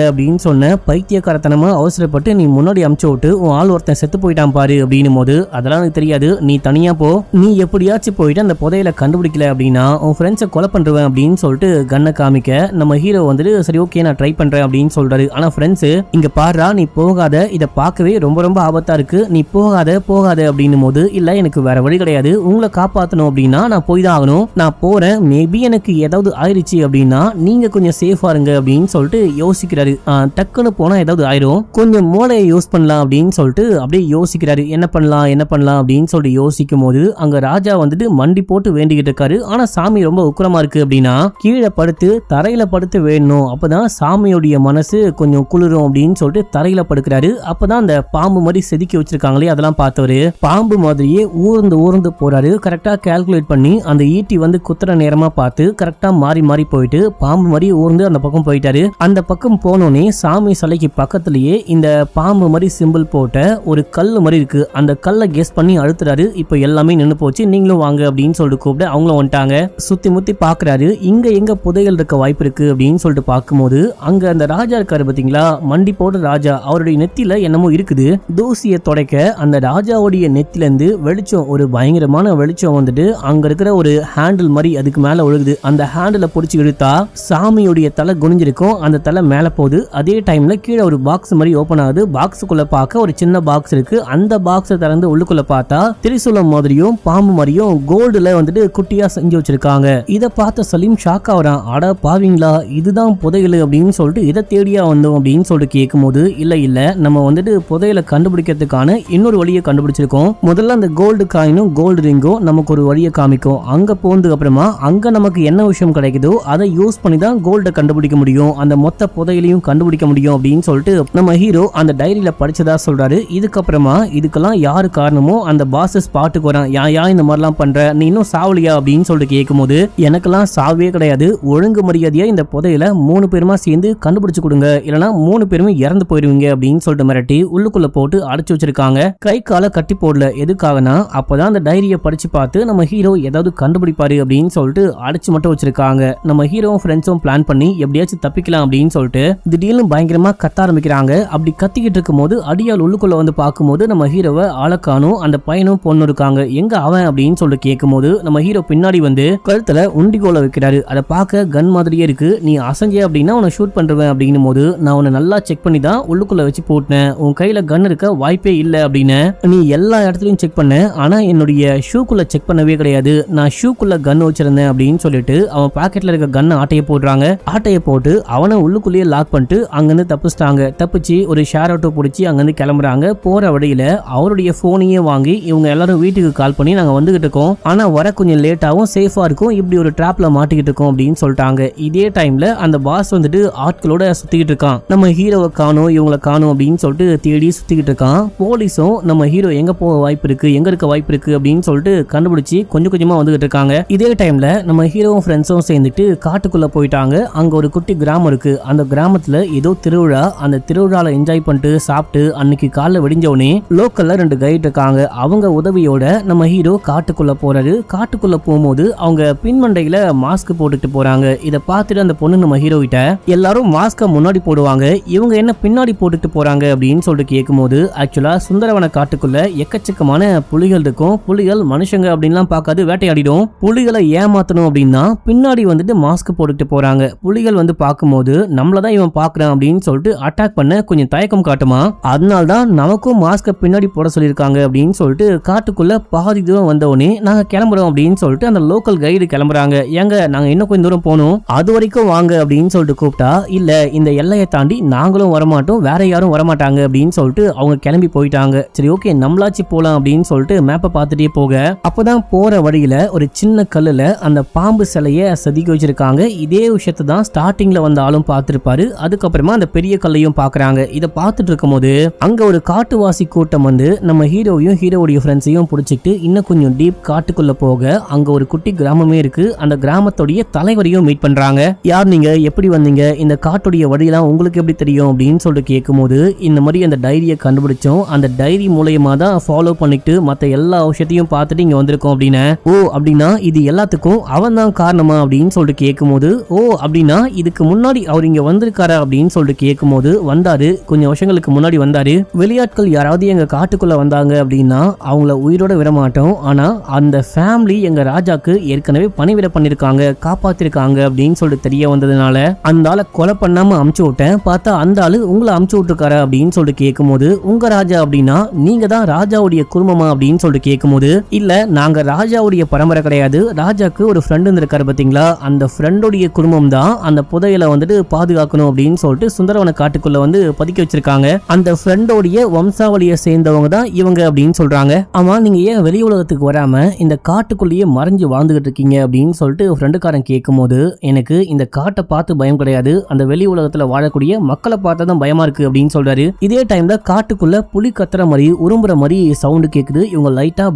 அப்படின்னு சொன்ன பைத்தியக்காரத்தனமா அவசரப்பட்டு நீ முன்னாடி அமுச்சு விட்டு உன் ஆள் ஒருத்தன் செத்து போயிட்டான் பாரு அப்படின்னும் போது அதெல்லாம் எனக்கு தெரியாது, நீ தனியா போ, நீ எப்படியாச்சும் போயிட்டு அந்த புதையில கண்டுபிடிக்கல அப்படின்னா உன் ஃப்ரெண்ட்ஸை கொலை பண்றேன் அப்படின்னு சொல்லிட்டு கண்ணை காமிக்க நம்ம ஹீரோ வந்துட்டு சரி ஓகே நான் ட்ரை பண்றேன் அப்படின்னு சொல்றாரு. ஆனா ஃப்ரெண்ட்ஸ் இங்க பாருடா நீ போகாத, இதை பார்க்கவே ரொம்ப ரொம்ப ஆபத்தா இருக்கு, நீ போகாத அப்படின்னும் போது இல்ல எனக்கு வேற வழி கிடையாது, உங்களை காப்பாற்றணும் அப்படின்னா நான் போய் தான் ஆகணும், நான் போறேன், மேபி எனக்கு ஏதாவது ஆயிடுச்சு அப்படின்னா நீங்க கொஞ்சம் சேஃபா இருங்க அப்படின்னு சொல்லிட்டு யோசிக்கிறாரு. டக்குன்னு போனா ஏதாவது ஆயிரும், கொஞ்சம் மூளையை யூஸ் பண்ணலாம் அப்படின்னு சொல்லிட்டு அப்படியே யோசிக்கிறாரு, என்ன பண்ணலாம் அப்படின்னு சொல்லிட்டு யோசிக்கும் போது அங்க ராஜா வந்துட்டு மண்டி போட்டு வேண்டிக்கிட்டு இருக்காரு. ஆனா சாமி ரொம்ப உக்கிரமா இருக்கு அப்படின்னா கீழே படுத்து தரையில படுத்து வேணும், அப்பதான் சாமியோடைய மனசு கொஞ்சம் குளிரும் அப்படின்னு சொல்லிட்டு தரையில படுக்கிறாரு. அப்பதான் அந்த பாம்பு மாதிரி செதுக்கி வச்சிருக்காங்களே அதெல்லாம் பார்த்தவரு பாம்பு மாதிரியே ஊர்ந்து போறாரு. கரெக்டா கால்குலேட் பண்ணி அந்த ஈட்டி வந்து குத்துற நேரமா பார்த்து கரெக்டா மாறி போயிட்டு பாம்பு மாதிரி ஊர்ந்து அந்த பக்கம் போயிட்டாரு. அந்த பக்கம் போனோனே சாமி சிலைக்கு பக்கத்திலேயே இந்த பாம்பு மாதிரி சிம்பிள் போட்ட ஒரு கல்லு மாதிரி இருக்கு, அந்த கல்லை கெஸ் பண்ணி அழுத்துறாரு. இப்ப எல்லாமே நின்னு போச்சு, நீங்களும் வாங்க அப்படின்னு சொல்லிட்டு கூப்பிட்டு அவங்களும் வந்துட்டாங்க. சுத்தி முத்தி பாக்குறாரு, இங்க எங்க புதையல் இருக்க வாய்ப்பு இருக்கு அப்படின்னு சொல்லிட்டு பார்க்கும்போது அங்க அந்த ராஜா இருக்காரு பாத்தீங்களா, மண்டி போட்ட ராஜா, அவருடைய நெத்தில என்னமோ இருக்குது. தூசியை தொடைக்க அந்த ராஜாவுடைய நெத்தில இருந்து வெளிச்சம், ஒரு பயங்கரமான வெளிச்சம் வந்துட்டு அங்க இருக்கிற ஒரு ஹேண்டில் மாதிரி அதுக்கு மேல ஒழுகுது. அந்த ஹேண்டில பிடிச்சி இழுத்தா சாமியுடைய தலை குனிஞ்சிருக்கும், அந்த தலை மேல போகுது. அதே டைம்ல கீழே ஒரு பாக்ஸ் மாதிரி ஓபன் ஆகுது, பாக்ஸுக்குள்ள பார்க்க ஒரு சின்ன பாக்ஸ் இருக்கு. அந்த பாக்ஸை திறந்து உள்ளுக்குள்ள பார்த்தா திரிசூலம் மாதிரியும் பாம்பு மாதிரியும் கோல்டுல வந்துட்டு குட்டியா செஞ்சு வச்சிருக்காங்க. இதை பார்த்த சலீம் ஷாக் ஆகுறான், அட பாவீங்களா இதுதான் புதையல் அப்படின்னு சொல்லிட்டு இதை தேடியா வந்தோம் அப்படின்னு சொல்லிட்டு கேட்கும் போது இல்ல நம்ம வந்துட்டு புதையலை கண்டுபிடிக்கிறதுக்கான இன்னொரு வழியை கண்டுபிடிச்சிருக்கோம். முதல்ல அந்த கோல்டு காயினும் கோல்டு ரிங்கும் நமக்கு ஒரு வழியை காமிக்கும், அங்க போனதுக்கு அப்புறமா அங்க நமக்கு என்ன விஷயம் கிடைக்குதோ அதை யூஸ் பண்ணி தான் கோல்டை கண்டுபிடிக்க கண்டுபிடிக்க முடியும், அந்த மொத்த புதையலையும் கண்டுபிடிக்க முடியும் அப்படின்னு சொல்லிட்டு நம்ம ஹீரோ அந்த டைரியில படிச்சதா சொல்றாரு. இதுக்கப்புறமா இதுக்கெல்லாம் யாரு காரணமோ அந்த பாஸ் ஸ்பாட்டுக்கு வரான். யா இந்த மாதிரிலாம் பண்ற, நீ இன்னும் சாவலியா அப்படின்னு சொல்லிட்டு கேட்கும்போது, எனக்கெல்லாம் சாவே கிடையாது, ஒழுங்கு மரியாதையா இந்த புதையல 3 பேருமா சேர்ந்து கண்டுபிடிச்சு கொடுங்க, இல்லனா 3 பேருமே இறந்து போயிருவீங்க அப்படின்னு சொல்லிட்டு மிரட்டி உள்ளுக்குள்ள போட்டு அடைச்சு வச்சிருக்காங்க. கை கால கட்டி போடல. எதுக்காகனா அப்பதான் அந்த டைரியை படிச்சு பார்த்து நம்ம ஹீரோ ஏதாவது கண்டுபிடிப்பாரு அப்படின்னு சொல்லிட்டு அடைச்சு மட்டும் வச்சிருக்காங்க. நம்ம ஹீரோவும் ஃப்ரெண்ட்ஸும் பிளான் பண்ணி எப்படியாச்சும் தப்பிக்கலாம் அப்படின்னு சொல்லிட்டு திடீர்னு பயங்கரமா கத்த ஆரம்பிக்கிறாங்க. அப்படி கத்திக்கிட்டு இருக்கும் போது அடியால் உள்ளுக்குள்ள வந்து பார்க்கும்போது நம்ம ஹீரோவை ஆளக்கானும் அந்த பையனும் பொண்ணு இருக்காங்க. எங்க அவன் அப்படின்னு சொல்லிட்டு கேட்கும்போது நம்ம ஹீரோ பின்னாடி வந்து கழுத்துல உண்டிகோல வைக்கிறாரு. அதை பார்க்க கன் மாதிரியே இருக்கு. நீ அசஞ்சே அப்படின்னா உன்னை ஷூட் பண்றேன் அப்படின்னும் போது, நான் உன்னை நல்லா செக் பண்ணி தான் உள்ளுக்குள்ள வச்சு போட்டேன், உன் கையில கன் இருக்க வாய்ப்பே இல்லை அப்படின்னு. நீ எல்லா இடத்துலயும் செக் பண்ண, ஆனா என்னுடைய ஷூக்குள்ள செக் பண்ணவே கிடையாது, நான் ஷூக்குள்ள கன் வச்சிருந்தேன் அப்படின்னு சொல்லிட்டு அவன் பாக்கெட்ல இருக்க கன் ஆட்டையை போடுறாங்க. ஆட்டையை போட்டு அவனை உள்ளுக்குள்ளேயே லாக் பண்ணிட்டு அங்கிருந்து தப்பிச்சிட்டாங்க. தப்பிச்சு ஒரு ஷேர் ஆட்டோ பிடிச்சி அங்கிருந்து கிளம்புறாங்க. போற வழியில அவருடைய போனையே வாங்கி இவங்க எல்லாரும் வீட்டுக்கு கால் பண்ணி நாங்க வந்துகிட்டு இருக்கோம், ஆனா வர கொஞ்சம் லேட்டாவும் சேஃபா இருக்கும், இப்படி ஒரு டிராப்ல மாட்டிக்கிட்டு இருக்கோம் அப்படின்னு சொல்லிட்டாங்க. இதே டைம்ல அந்த பாஸ் வந்துட்டு ஆட்களோட சுத்திக்கிட்டு இருக்கான். நம்ம ஹீரோவை காணும், இவங்களை காணும் அப்படின்னு சொல்லிட்டு தேடி சுத்திக்கிட்டு இருக்கான். போலீஸும் நம்ம ஹீரோ எங்க போக வாய்ப்பு இருக்கு, எங்க இருக்க வாய்ப்பு இருக்கு அப்படின்னு சொல்லிட்டு கண்டுபிடிச்சு கொஞ்சம் கொஞ்சமா வந்துகிட்டு இருக்காங்க. இதே டைம்ல நம்ம ஹீரோவும் ஃப்ரெண்ட்ஸும் சேர்ந்துட்டு காட்டுக்குள்ள போயிட்டாங்க. அங்க ஒரு குட்டி கிராமம் இருக்கு. அந்த கிராமத்துல ஏதோ திருவிழா. அந்த திருவிழால என்ஜாய் பண்ணிட்டு சாப்பிட்டு அன்னைக்கு காலைல வெடிஞ்சவனே லோக்கல்ல 2 கைட் இருக்காங்க. அவங்க உதவியோட நம்ம ஹீரோ காட்டுக்குள்ள போறாரு. காட்டுக்குள்ள போகும்போது அவங்க பின்மண்டையில மாஸ்க் போட்டுட்டு போறாங்க. இத பார்த்துட்டு அந்த பொண்ணு நம்ம ஹீரோ கிட்ட, எல்லாரும் மாஸ்க முன்னாடி போடுவாங்க, இவங்க என்ன பின்னாடி போட்டுட்டு போறாங்க அப்படின்னு சொல்லிட்டு கேட்கும்போது, ஆக்சுவலா சுந்தரவன காட்டுக்குள்ள எக்கச்சக்கமான புலிகள் இருக்கும். புலிகள் மனுஷங்க அப்படின்லாம் பார்க்காது, வேட்டையாடிடும். புலிகளை ஏமாத்தணும் அப்படின்னா பின்னாடி வந்துட்டு மாஸ்க் போட்டுட்டு போறாங்க. புலிகள் வந்து பார்க்கும்போது நம்மளதான் இவன் பாக்குறான் அப்படின்னு சொல்லிட்டு அட்டாக் பண்ண கொஞ்சம் தயக்கம் காட்டுமா, அதனால்தான் நமக்கும் மாஸ்க பின்னாடி போட சொல்லியிருக்காங்க அப்படின்னு சொல்லிட்டு காட்டுக்குள்ள பாதி தூரம் வந்தவனே நாங்க கிளம்புறோம் அப்படின்னு சொல்லிட்டு அந்த லோக்கல் கைடு கிளம்புறாங்க. ஏங்க நாங்க இன்னும் கொஞ்சம் தூரம் போகணும், அது வரைக்கும் வாங்க அப்படின்னு சொல்லிட்டு கூப்பிட்டா, இல்ல இந்த எல்லையை தாண்டி நாங்களும் வரமாட்டோம், வேற யாரும் வரமாட்டாங்க அப்படின்னு சொல்லிட்டு அவங்க கிளம்பி போயிட்டாங்க. சரி ஓகே நம்மளாச்சு போலாம் அப்படின்னு சொல்லிட்டு மேப்பை பார்த்துட்டே போக, அப்பதான் போற வழியில ஒரு சின்ன கல்லுல அந்த பாம்பு சிலைய செதுக்கி வச்சிருக்காங்க. இதே விஷயத்தை தான் ஸ்டார்டிங்ல வந்த ஆளும் பார்த்திருப்பாரு. அதுக்கப்புறமா அந்த பெரிய கல்லையும் பாக்குறாங்க. இதை பார்த்துட்டு இருக்கும் போது அங்க ஒரு காட்டுவாசி கூட்டம் வந்து நம்ம ஹீரோவையும் ஹீரோவுடைய ஃப்ரெண்ட்ஸையும் பிடிச்சிட்டு இன்னும் கொஞ்சம் டீப் காட்டுக்குள்ள போக அங்க ஒரு குட்டி கிராமமே இருக்கு. அந்த கிராமத்துடைய தலைவரையும் மீட் பண்றாங்க. யார் நீங்க, எப்படி வந்தீங்க, இந்த காட்டுடைய வழியெல்லாம் உங்களுக்கு எப்படி தெரியும் அப்படின்னு சொல்லிட்டு கேட்கும்போது, இந்த மாதிரி அந்த டைரியை கண்டுபிடிச்சோம், அந்த டைரி மூலயமா தான் ஃபாலோ பண்ணிட்டு மற்ற எல்லா விஷயத்தையும் பார்த்துட்டு இங்க வந்திருக்கோம் அப்படின்னு. ஓ அப்படின்னா இது எல்லாத்துக்கும் அவன் தான் காரணமா அப்படின்னு சொல்லிட்டு கேட்கும்போது, ஓ அப்படின்னா இதுக்கு முன்னாடி அவர் இங்க வந்திருக்காரா அப்படின்னு சொல்லிட்டு கேட்கும்போது, வந்தாரு, கொஞ்சம் வருஷங்களுக்கு முன்னாடி வந்தாரு. வெளியாட்கள் யாராவது எங்க காட்டுக்குள்ள வந்தாங்க அப்படின்னா அவங்கள உயிரோட விடமாட்டோம், ஆனா அந்த ஃபேமிலி எங்க ராஜாக்கு ஏற்கனவே பணிவிட பண்ணிருக்காங்க, காப்பாத்திருக்காங்க அப்படின்னு சொல்லிட்டு தெரிய வந்ததுனால அந்த ஆளை கொலை பண்ணாம அமுச்சு விட்டேன். பார்த்தா அந்த ஆளு உங்களை அமுச்சு விட்டுருக்காரு அப்படின்னு சொல்லிட்டு கேட்கும்போது, உங்க ராஜா அப்படின்னா நீங்க தான் ராஜாவுடைய குடும்பமா அப்படின்னு சொல்லிட்டு கேட்கும்போது, இல்ல நாங்க ராஜாவுடைய பரம்பரை கிடையாது, ராஜாக்கு ஒரு ஃப்ரெண்டு இருக்காரு பாத்தீங்களா, அந்த ஃப்ரெண்டோடைய குடும்பம் தான் அந்த புதையலை வந்துட்டு பாதுகாக்கணும் அப்படின்னு சொல்லிட்டு சுந்தரவன காட்டுக்குள்ள வந்து பதுக்கி வச்சிருக்காங்க. அந்த ஃப்ரெண்டோடைய வம்சாவளியை சேர்ந்தவங்க தான் இவங்க அப்படின்னு சொல்றாங்க. ஆமா நீங்க ஏன் வெளி உலகத்துக்கு வராம இந்த காட்டுக்குள்ளேயே மறைஞ்சு வாழ்ந்துகிட்டு இருக்கீங்க அப்படின்னு சொல்லிட்டு ஃப்ரெண்டுக்காரன் கேட்கும்போது, எனக்கு இந்த காட்டை பார்த்து பயம் கிடையாது, அந்த வெளி உலகத்துல வாழக்கூடிய மக்களை பார்த்தா தான் பயமா இருக்கு அப்படின்னு சொல்றாரு. இதே டைம்ல காட்டுக்குள்ள புலி கத்துற மாதிரி உரும்புற மாதிரி சவுண்டு கேக்குது. இவங்க லைட்டா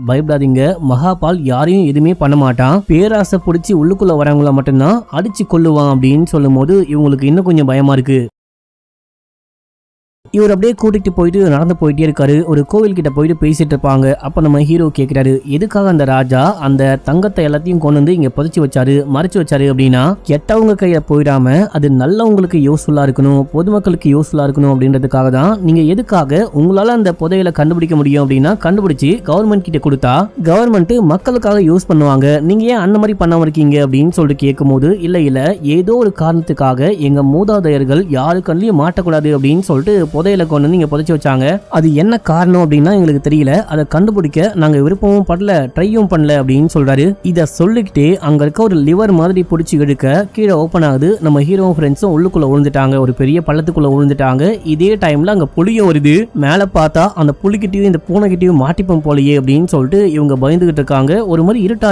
பயப்படாதீங்க, மகாபால் யாரையும் எதுவுமே பண்ண மாட்டான், பேராசை பிடிச்சி உள்ளுக்குள்ள வரவங்கள மட்டும்தான் அடிச்சு கொள்ளுவான் அப்படின்னு சொல்லும் போது இவங்களுக்கு இன்னும் கொஞ்சம் பயமா இருக்கு. இவர் அப்படியே கூட்டிட்டு போயிட்டு நடந்து போயிட்டே இருக்காரு. ஒரு கோவில் கிட்ட போயிட்டு பேசிட்டு இருப்பாங்க. அப்ப நம்ம ஹீரோ கேட்கிறாரு, எதுக்காக அந்த ராஜா அந்த தங்கத்தை எல்லாத்தையும் கொண்டு வந்து இங்க புதைச்சு வச்சாரு, மறைச்சு வச்சாரு அப்படின்னா, கெட்டவங்க கையில போயிடாம அது நல்லவங்களுக்கு யூஸ்ஃபுல்லா இருக்கணும், பொதுமக்களுக்கு யூஸ்ஃபுல்லா இருக்கணும் அப்படின்றதுக்காக தான். நீங்க எதுக்காக உங்களால அந்த புதையலை கண்டுபிடிக்க முடியும் அப்படின்னா கண்டுபிடிச்சு கவர்மெண்ட் கிட்ட கொடுத்தா கவர்மெண்ட் மக்களுக்காக யூஸ் பண்ணுவாங்க, நீங்க ஏன் அந்த மாதிரி பண்ணாம இருக்கீங்க அப்படின்னு சொல்லிட்டு கேட்கும்போது, இல்ல ஏதோ ஒரு காரணத்துக்காக எங்க மூதாதையர்கள் யாரு கண்ணிலையும் மாட்டக்கூடாது அப்படின்னு சொல்லிட்டு புதையலை கொண்டு வந்து இங்க புதைச்சு வச்சாங்க. அது என்ன காரணம் அப்படின்னா எங்களுக்கு தெரியல, அதை கண்டுபிடிக்க நாங்க விருப்பமும் படல, ட்ரையும் பண்ணல அப்படின்னு சொல்றாரு. இத சொல்லிக்கிட்டே அங்க இருக்க ஒரு லிவர் மாதிரி பிடிச்சி எடுக்க கீழே ஓபன் ஆகுது. நம்ம ஹீரோ ஃப்ரெண்ட்ஸும் உள்ளுக்குள்ள விழுந்துட்டாங்க, ஒரு பெரிய பள்ளத்துக்குள்ள விழுந்துட்டாங்க. இதே டைம்ல அங்க புலியும் வருது. மேல பார்த்தா அந்த புலிகிட்டையும் இந்த பூனைகிட்டையும் மாட்டிப்போம் போலயே அப்படின்னு சொல்லிட்டு இவங்க பயந்துகிட்டு இருக்காங்க. ஒரு மாதிரி இருட்டா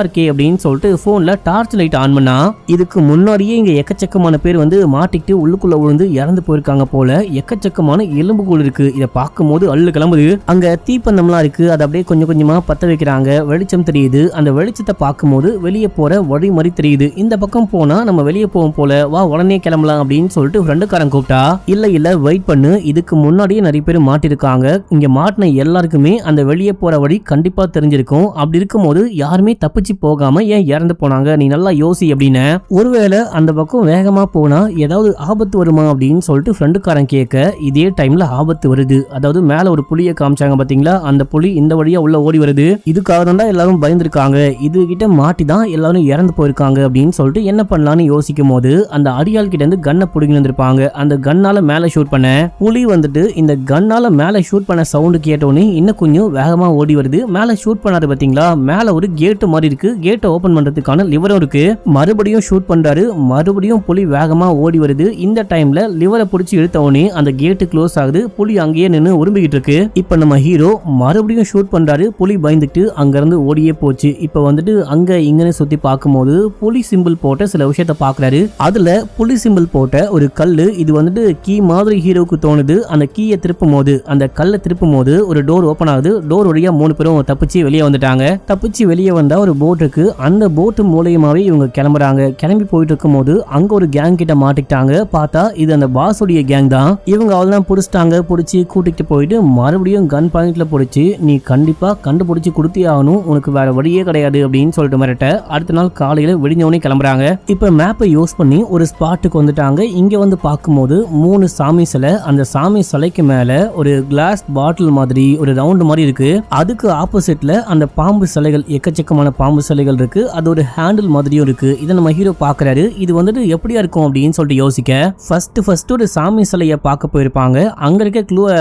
இருக்கே அப்படின்னு சொல்லிட்டு போன்ல டார்ச் லைட் ஆன் பண்ணா இதுக்கு முன்னாடியே இங்க எக்கச்சக்கமான பேர் வந்து மாட்டிக்கிட்டு உள்ளுக்குள்ள விழுந்து இறந்து போயிருக்காங்க போல. எக்கச்சக்கமான எலும்புகள் இருக்கு. இதை பார்க்கும்போது அள்ளு கிளம்புது. அங்க தீப்பந்தம்லாம் இருக்கு, அதை அப்படியே கொஞ்சம் கொஞ்சமா பத்த வைக்கிறாங்க. வெளிச்சம் தெரியுது. அந்த வெளிச்சத்தை பார்க்கும்போது வெளியே போற வழி மாதிரி தெரியுது. இந்த பக்கம் போனா நம்ம வெளியே போவோம் போல, வா உடனே கிளம்பலாம் அப்படின்னு சொல்லிட்டு ஃப்ரெண்டுக்காரன் கூப்பிட்டா, இல்ல வெயிட் பண்ணு, இதுக்கு முன்னாடியே நிறைய பேர் மாட்டிருக்காங்க. இங்க மாட்டின எல்லாருக்குமே அந்த வெளியே போற வழி கண்டிப்பா தெரிஞ்சிருக்கும். அப்படி இருக்கும்போது யாருமே தப்பிச்சு போகாம ஏன் இறந்து போனாங்க, நீ நல்லா யோசி அப்படின்னு. ஒருவேளை அந்த பக்கம் வேகமா போனா ஏதாவது ஆபத்து வருமா அப்படின்னு சொல்லிட்டு ஃப்ரெண்டுக்காரன் கேட்க, இதே டைம்ல ஆபத்து வருது. அதாவது மேல ஒரு புலியை காமிச்சாங்க பாத்தீங்களா, அந்த புலி இந்த வழியா உள்ள ஓடி வருது. இதுக்காக தான் எல்லாரும் பயந்துருக்காங்க. இது கிட்ட மாட்டி தான் எல்லாரும் இறந்து போயிருக்காங்க அப்படின்னு சொல்லிட்டு என்ன பண்ணலாம்னு யோசிக்கும் போது அந்த அடியாள் கிட்ட இருந்து கன்னை பிடிங்கி வந்திருப்பாங்க. அந்த கன்னால மேல ஷூட் பண்ண புலி வந்துட்டு இந்த கன்னால மேல ஷூட் பண்ண சவுண்டு கேட்டோன்னே இன்னும் கொஞ்சம் வேகமா ஓடி வருது. மேல ஷூட் பண்ணாரு பாத்தீங்களா, மேல ஒரு கேட் மாதிரி இருக்கு. கேட்டை ஓபன் பண்றதுக்கான லிவரும் இருக்கு. மறுபடியும் ஷூட் பண்றாரு. மறுபடியும் புலி வேகமா ஓடி வருது. இந்த டைம்ல லிவரை பிடிச்சி இழுத்தவனே அந்த கேட்டு க்ளோஸ் ஆகுது. புலி அங்கேயே நின்று உரும்பிக்கிட்டு இருக்கு. இப்ப நம்ம ஹீரோ மறுபடியும் ஷூட் பண்றாரு. புலி பயந்துட்டு அங்க இருந்து ஓடியே போச்சு. இப்ப வந்துட்டு அங்க இங்கன்னு சுத்தி பார்க்கும்போது புலி சிம்பிள் போட்ட சில விஷயத்த பாக்குறாரு. அதுல புலி சிம்பிள் போட்ட ஒரு கல்லு, இது வந்துட்டு கீ மாதிரி ஹீரோவுக்கு தோணுது. அந்த கீயை திருப்பும் போது, அந்த கல்லை திருப்பும் போது ஒரு டோர் ஓபன் ஆகுது. டோர் வழியா 3 பேரும் தப்பிச்சு வெளியே வந்துட்டாங்க. தப்பிச்சு வெளியே வந்தா ஒரு போட் இருக்கு. அந்த போட்டு மூலியமாவே இவங்க கிளம்புறாங்க. கிளம்பி போயிட்டு இருக்கும் போது அங்க ஒரு கேங் கிட்ட மாட்டிக்கிட்டாங்க. பார்த்தா இது அந்த பாஸோடைய கேங் தான். இவங்க அவள்தான் பிடிச்சிட்டாங்க. பிடிச்சி கூட்டிட்டு போயிட்டு மறுபடியும் கன் பாயிண்ட்ல பிடிச்சி, நீ கண்டிப்பா கண்டுபிடிச்சு கொடுத்தே ஆகணும், உனக்கு வேற வழியே கிடையாது அப்படின்னு சொல்லிட்டு மிரட்ட அடுத்த நாள் காலையில விடிஞ்சவனே கிளம்புறாங்க. இப்ப மேப்பை யூஸ் பண்ணி ஒரு ஸ்பாட்டுக்கு வந்துட்டாங்க. இங்க வந்து பார்க்கும்போது 3 சாமி சிலை. அந்த சாமி சிலைக்கு மேல ஒரு கிளாஸ் பாட்டில் மாதிரி ஒரு ரவுண்ட் மாதிரி இருக்கு. அதுக்கு ஆப்போசிட்ல அந்த பாம்பு சிலைகள், எக்கச்சக்கமான பாம்பு சிலைகள் இருக்கு. அது ஒரு ஹேண்டில் மாதிரியும் இருக்கு. இதை நம்ம ஹீரோ பாக்குறாரு. இது வந்துட்டு எப்படியா இருக்கும் அப்படின்னு சொல்லிட்டு யோசிக்க, ஃபர்ஸ்ட் ஒரு சாமி சிலையை பார்க்க போயிருப்பாங்க. அங்க இருக்க க்ளூவை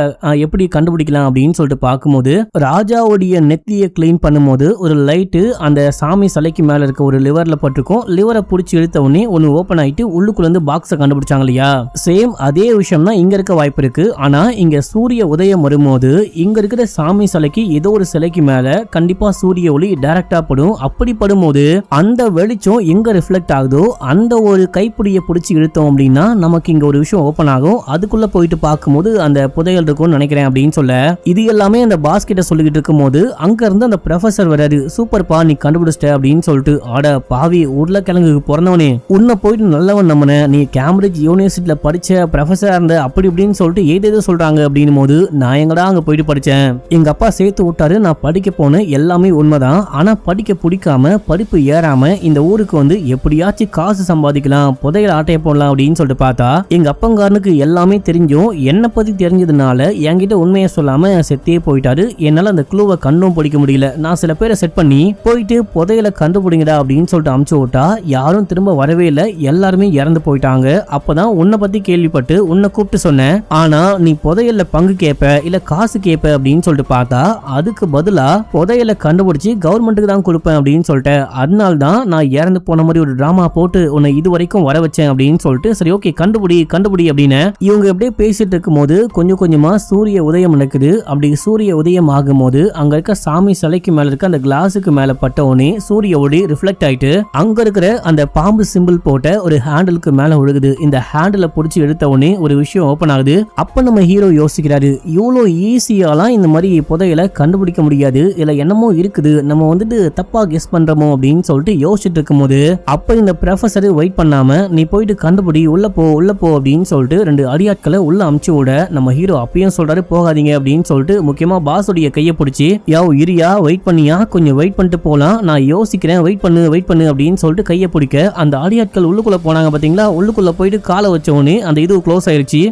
எப்படி கண்டுபிடிக்கலாம் அப்படின்னு சொல்லிட்டு பார்க்கும்போது ராஜாவுடைய நெத்தியை கிளீன் பண்ணும்போது ஒரு லைட்டு அந்த சாமி சிலைக்கு மேல இருக்க ஒரு லிவர்ல பட்டிருக்கும். லிவரை பிடிச்சி இழுத்த உடனே ஒன்னு ஓபன் ஆயிட்டு உள்ளுக்குள்ள இருந்து பாக்ஸை கண்டுபிடிச்சாங்க இல்லையா, சேம் அதே விஷயம் தான் இங்க இருக்க வாய்ப்பு இருக்கு. ஆனா இங்க சூரிய உதயம் வரும்போது இங்க இருக்கிற சாமி சிலைக்கு ஏதோ ஒரு சிலைக்கு மேல கண்டிப்பா சூரிய ஒளி டைரக்டா படும். அப்படி படும்போது அந்த வெளிச்சம் எங்க ரிஃப்ளெக்ட் ஆகுதோ அந்த ஒரு கைப்பிடியை பிடிச்சி இழுத்தோம் அப்படின்னா நமக்கு இங்க ஒரு விஷயம் ஓபன் ஆகும். அதுக்குள்ள போயிட்டு பார்க்கும்போது அந்த புதையல் இருக்கும்னு நினைக்கிறேன் அப்படின்னு சொல்ல, இது எல்லாமே அந்த பாஸ் கிட்ட சொல்லிக்கிட்டு இருக்கும் போது அங்க இருந்து அந்த ப்ரொஃபசர் வராரு. சூப்பர் பா, நீ கண்டுபிடிச்சிட்ட அப்படின்னு சொல்லிட்டு, ஆட பாவி உருளைக்கிழங்குக்கு பிறந்தவனே, உன்னை போயிட்டு நல்லவன் நம்மன, நீ கேம்பிரிட்ஜ் யூனிவர்சிட்டியில படிச்ச ப்ரொஃபசரா இருந்த அப்படி இப்படின்னு சொல்லிட்டு ஏதேதோ சொல்றாங்க அப்படின்னும் போது, நான் எங்கடா அங்க போயிட்டு படிச்சேன், எங்க அப்பா சேர்த்து விட்டாரு, நான் படிக்க போன எல்லாமே உண்மைதான். ஆனா படிக்க பிடிக்காம படிப்பு ஏறாம இந்த ஊருக்கு வந்து எப்படியாச்சும் காசு சம்பாதிக்கலாம், புதையல் ஆட்டைய போடலாம் அப்படின்னு சொல்லிட்டு பார்த்தா எங்க அப்பங்காரனுக்கு எல்லாமே தெரிஞ்சும் என்னை பத்தி தெரிஞ்சதுனால என்கிட்ட உண்மையை சொல்லாம செத்தே போயிட்டாரு. என்னால அந்த க்ளூவை கண்ணும் பிடிக்க முடியல. நான் சில பேரை செட் பண்ணி போயிட்டு புதையலை கண்டுபிடிங்கடா அப்படின்னு சொல்லிட்டு அமுச்சு விட்டா யாரும் திரும்ப வரவே இல்லை. எல்லாருமே இறந்து போயிட்டாங்க. அப்பதான் உன்னை பத்தி கேள்விப்பட்டு உன்னை கூப்பிட்டு சொன்னேன். ஆனா நீ புதையல்ல பங்கு கேட்ப இல்ல காசு கேட்ப அப்படின்னு சொல்லிட்டு பார்த்தா அதுக்கு பதிலா புதையலை கண்டுபிடிச்சு கவர்மெண்ட்டுக்கு தான் கொடுப்பேன் அப்படின்னு சொல்லிட்டேன். அதனால தான் நான் இறந்து போன மாதிரி ஒரு டிராமா போட்டு உன்னை இது வரைக்கும் வர வச்சேன் அப்படின்னு சொல்லிட்டு, சரி ஓகே கண்டுபிடி அப்படின்னு இவங்க எப்படியே பேசிட்டு இருக்கும் போது கொஞ்சம் கொஞ்சமா சூரிய உதயம் நடக்குது. அப்படி சூரிய உதயம் ஆகும் போது அங்க இருக்க சாமி சிலைக்கு மேல இருக்க அந்த கிளாஸுக்கு மேல பட்ட உடனே சூரிய ஒளி ரிஃப்ளெக்ட் ஆயிட்டு அங்க இருக்கிற அந்த பாம்பு சிம்பிள் போட்ட ஒரு ஹேண்டிலுக்கு மேல விழுகுது. இந்த ஹேண்டில புடிச்சு எடுத்த உடனே ஒரு விஷயம் ஓபன் ஆகுது. அப்ப நம்ம ஹீரோ யோசிக்கிறாரு, இவ்வளோ ஈஸியாலாம் இந்த மாதிரி புதையலை கண்டுபிடிக்க முடியாது, இல்ல என்னமோ இருக்குது, நம்ம வந்துட்டு தப்பா கெஸ் பண்றோமோ அப்படின்னு சொல்லிட்டு யோசிச்சுட்டு இருக்கும் போது அப்ப இந்த ப்ரொஃபசர் வெயிட் பண்ணாம, நீ போயிட்டு கண்டுபிடி, உள்ள போ அப்படின்னு சொல்லிட்டு 2 அடியாட்களை உள்ள அமுச்சு விட நம்ம ஹீரோ அப்பயும் சொல்றாரு போகாதீங்க அப்படின்னு சொல்லிட்டு முக்கியமா பாஸோடைய கையை பிடிச்சி, யாவ் இரியா வெயிட் பண்ணியா, கொஞ்சம் வெயிட் பண்ணிட்டு போலாம், நான் யோசிக்கிறேன், வெயிட் பண்ணு அப்படின்னு சொல்லிட்டு கையை பிடிக்க அந்த அடியாட்கள் உள்ளுக்குள்ள போனாங்க பாத்தீங்களா. உள்ளுக்குள்ள போயிட்டு காலை வச்ச உடனே அந்த இது க்ளோஸ் ஆயிருச்சு.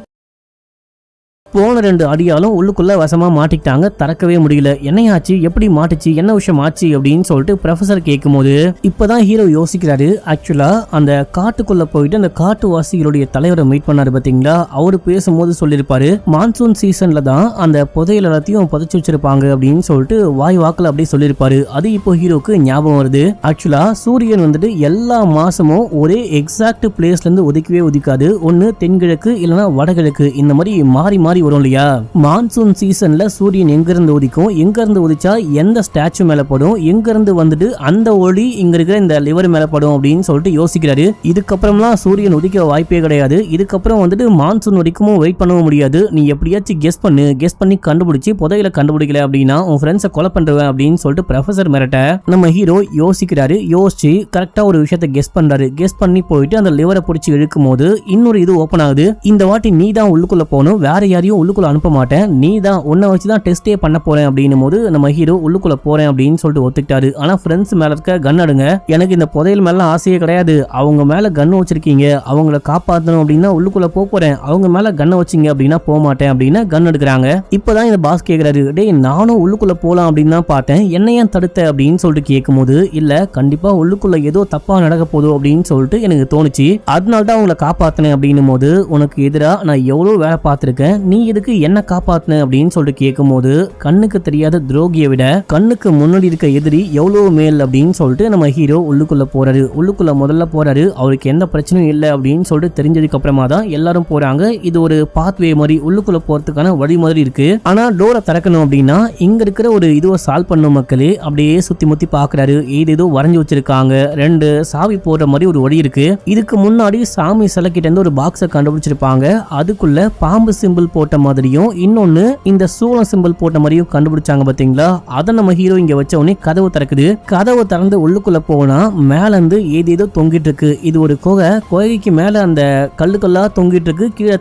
போன 2 அடியாலும் உள்ளுக்குள்ள வசமா மாட்டிக்கிட்டாங்க, திறக்கவே முடியல. என்னையாச்சு, எப்படி மாட்டுச்சு, என்ன விஷயம் ஆச்சு அப்படின்னு சொல்லிட்டு ப்ரொஃபசர் கேட்கும்போது இப்பதான் ஹீரோ யோசிக்கிறாரு. ஆக்சுவலா அந்த காட்டுக்குள்ள போயிட்டு அந்த காட்டுவாசிகளுடைய தலைவரை மீட் பண்ணாரு பாத்தீங்களா, அவரு பேசும்போது சொல்லிருப்பாரு மான்சூன் சீசன்ல தான் அந்த புதையல் எல்லாத்தையும் புதைச்சு வச்சிருப்பாங்க அப்படின்னு சொல்லிட்டு வாய் வாக்குல அப்படியே சொல்லிருப்பாரு. அது இப்போ ஹீரோக்கு ஞாபகம் வருது. ஆக்சுவலா சூரியன் வந்துட்டு எல்லா மாசமும் ஒரே எக்ஸாக்ட் பிளேஸ்ல இருந்து ஒதுக்கவே ஒதுக்காது. ஒன்னு தென்கிழக்கு இல்லனா வடகிழக்கு, இந்த மாதிரி மாறி மாறி வரும் இல்லையா. மான்சூன் சீசன்ல சூரியன் எங்க இருந்து உதிக்கும், எங்க இருந்து உதிச்சா எந்த ஸ்டாச்சு மேல படும், எங்க இருந்து வந்துட்டு அந்த ஒளி இங்க இருக்கிற இந்த லிவர் மேல படும் அப்படின்னு சொல்லிட்டு யோசிக்கிறாரு. இதுக்கப்புறம்லாம் சூரியன் உதிக்க வாய்ப்பே கிடையாது. இதுக்கப்புறம் வந்துட்டு மான்சூன் வரைக்கும் வெயிட் பண்ணவும் முடியாது. நீ எப்படியாச்சும் கெஸ் பண்ணி கண்டுபிடிச்சு புதையில கண்டுபிடிக்கல அப்படின்னா உன் ஃப்ரெண்ட்ஸை கொலை பண்றேன் அப்படின்னு சொல்லிட்டு ப்ரொஃபசர் மிரட்ட நம்ம ஹீரோ யோசிக்கிறாரு. யோசிச்சு கரெக்டா ஒரு விஷயத்தை கெஸ் பண்றாரு. கெஸ் பண்ணி போயிட்டு அந்த லிவரை பிடிச்சி இழுக்கும் போது இன்னொரு இது ஓபன் ஆகுது. இந்த வாட்டி நீ தான் உள்ளுக்குள்ள போகணும், வேற யாரையும் உள்ளுக்குள்ள அனுப்ப மாட்டேன், நீ தான் உன்னை வச்சுதான் டெஸ்டே பண்ண போறேன் அப்படின்னும் போது நம்ம ஹீரோ உள்ளுக்குள்ள போறேன் அப்படின்னு சொல்லிட்டு ஒத்துக்கிட்டாரு. ஆனா ஃப்ரெண்ட்ஸ் மேல இருக்க கன் அடுங்க, எனக்கு இந்த புதையல் மேல ஆசையே கிடையாது, அவங்க மேல கன் வச்சிருக்கீங்க, அவங்கள காப்பாற்றணும் அப்படின்னா உள்ளுக்குள்ள போறேன், அவங்க மேல கன்னை வச்சிங்க அப்படின்னா போக மாட்டேன் அப்படின்னு கன் எடுக்கிறாங்க. இப்பதான் இந்த பாஸ் கேக்குறாரு, டேய் நானும் உள்ளுக்குள்ள போலாம் அப்படின்னு தான் பார்த்தேன், என்ன ஏன் தடுத்த அப்படின்னு சொல்லிட்டு கேட்கும்போது இல்ல கண்டிப்பா உள்ளுக்குள்ள ஏதோ தப்பா நடக்க போதும் அப்படின்னு சொல்லிட்டு எனக்கு தோணுச்சு, அதனால்தான் அவங்களை காப்பாத்தினேன் அப்படின்னும் போது உனக்கு எதிரா நான் எவ்வளவு வேலை பார்த்திருக்கேன், நீ எதுக்கு என்ன காப்பாத்தின அப்படின்னு சொல்லிட்டு கேட்கும்போது கண்ணுக்கு தெரியாத துரோகியை விட கண்ணுக்கு முன்னாடி இருக்க எதிரி எவ்வளவு மேல் அப்படின்னு சொல்லிட்டு நம்ம ஹீரோ உள்ளுக்குள்ள போறாரு. உள்ளுக்குள்ள முதல்ல போறாரு, அவருக்கு எந்த பிரச்சனையும் இல்லை அப்படின்னு சொல்லிட்டு தெரிஞ்சதுக்கு அப்புறமா தான் எல்லாரும் போறாங்க. இது ஒரு பாத்வே மாதிரி உள்ளுக்குள்ள போறதுக்கான வழி மாதிரி இருக்கு. ஆனா டோரை திறக்கணும் அப்படின்னா இங்க இருக்கிற ஒரு இதுவை சால்வ் பண்ணும் மக்களே அப்படியே சுத்தி முத்தி பாக்குறாரு. ஏதோ வரைஞ்சு வச்சிருக்காங்க, 2 சாவி போடுற மாதிரி ஒரு வழி இருக்கு. இதுக்கு முன்னாடி சாமி சிலைக்கிட்ட இருந்து ஒரு பாக்ஸை கண்டுபிடிச்சிருப்பாங்க, அதுக்குள்ள பாம்பு சிம்பிள் போட்ட மாதிரியும் இன்னொன்னு இந்த சூளம் சிம்பிள் போட்ட மாதிரியும் கண்டுபிடிச்சாங்க பாத்தீங்களா. அதை நம்ம ஹீரோ இங்க வச்ச உடனே கதவு திறக்குது. கதவு திறந்து உள்ளுக்குள்ள போனா மேல இருந்து ஏதேதோ தொங்கிட்டு இருக்கு. இது ஒரு குகைக்கு மேல அந்த கல்லுக்கல்லா தொங்கிட்டு இருக்கு. கீழே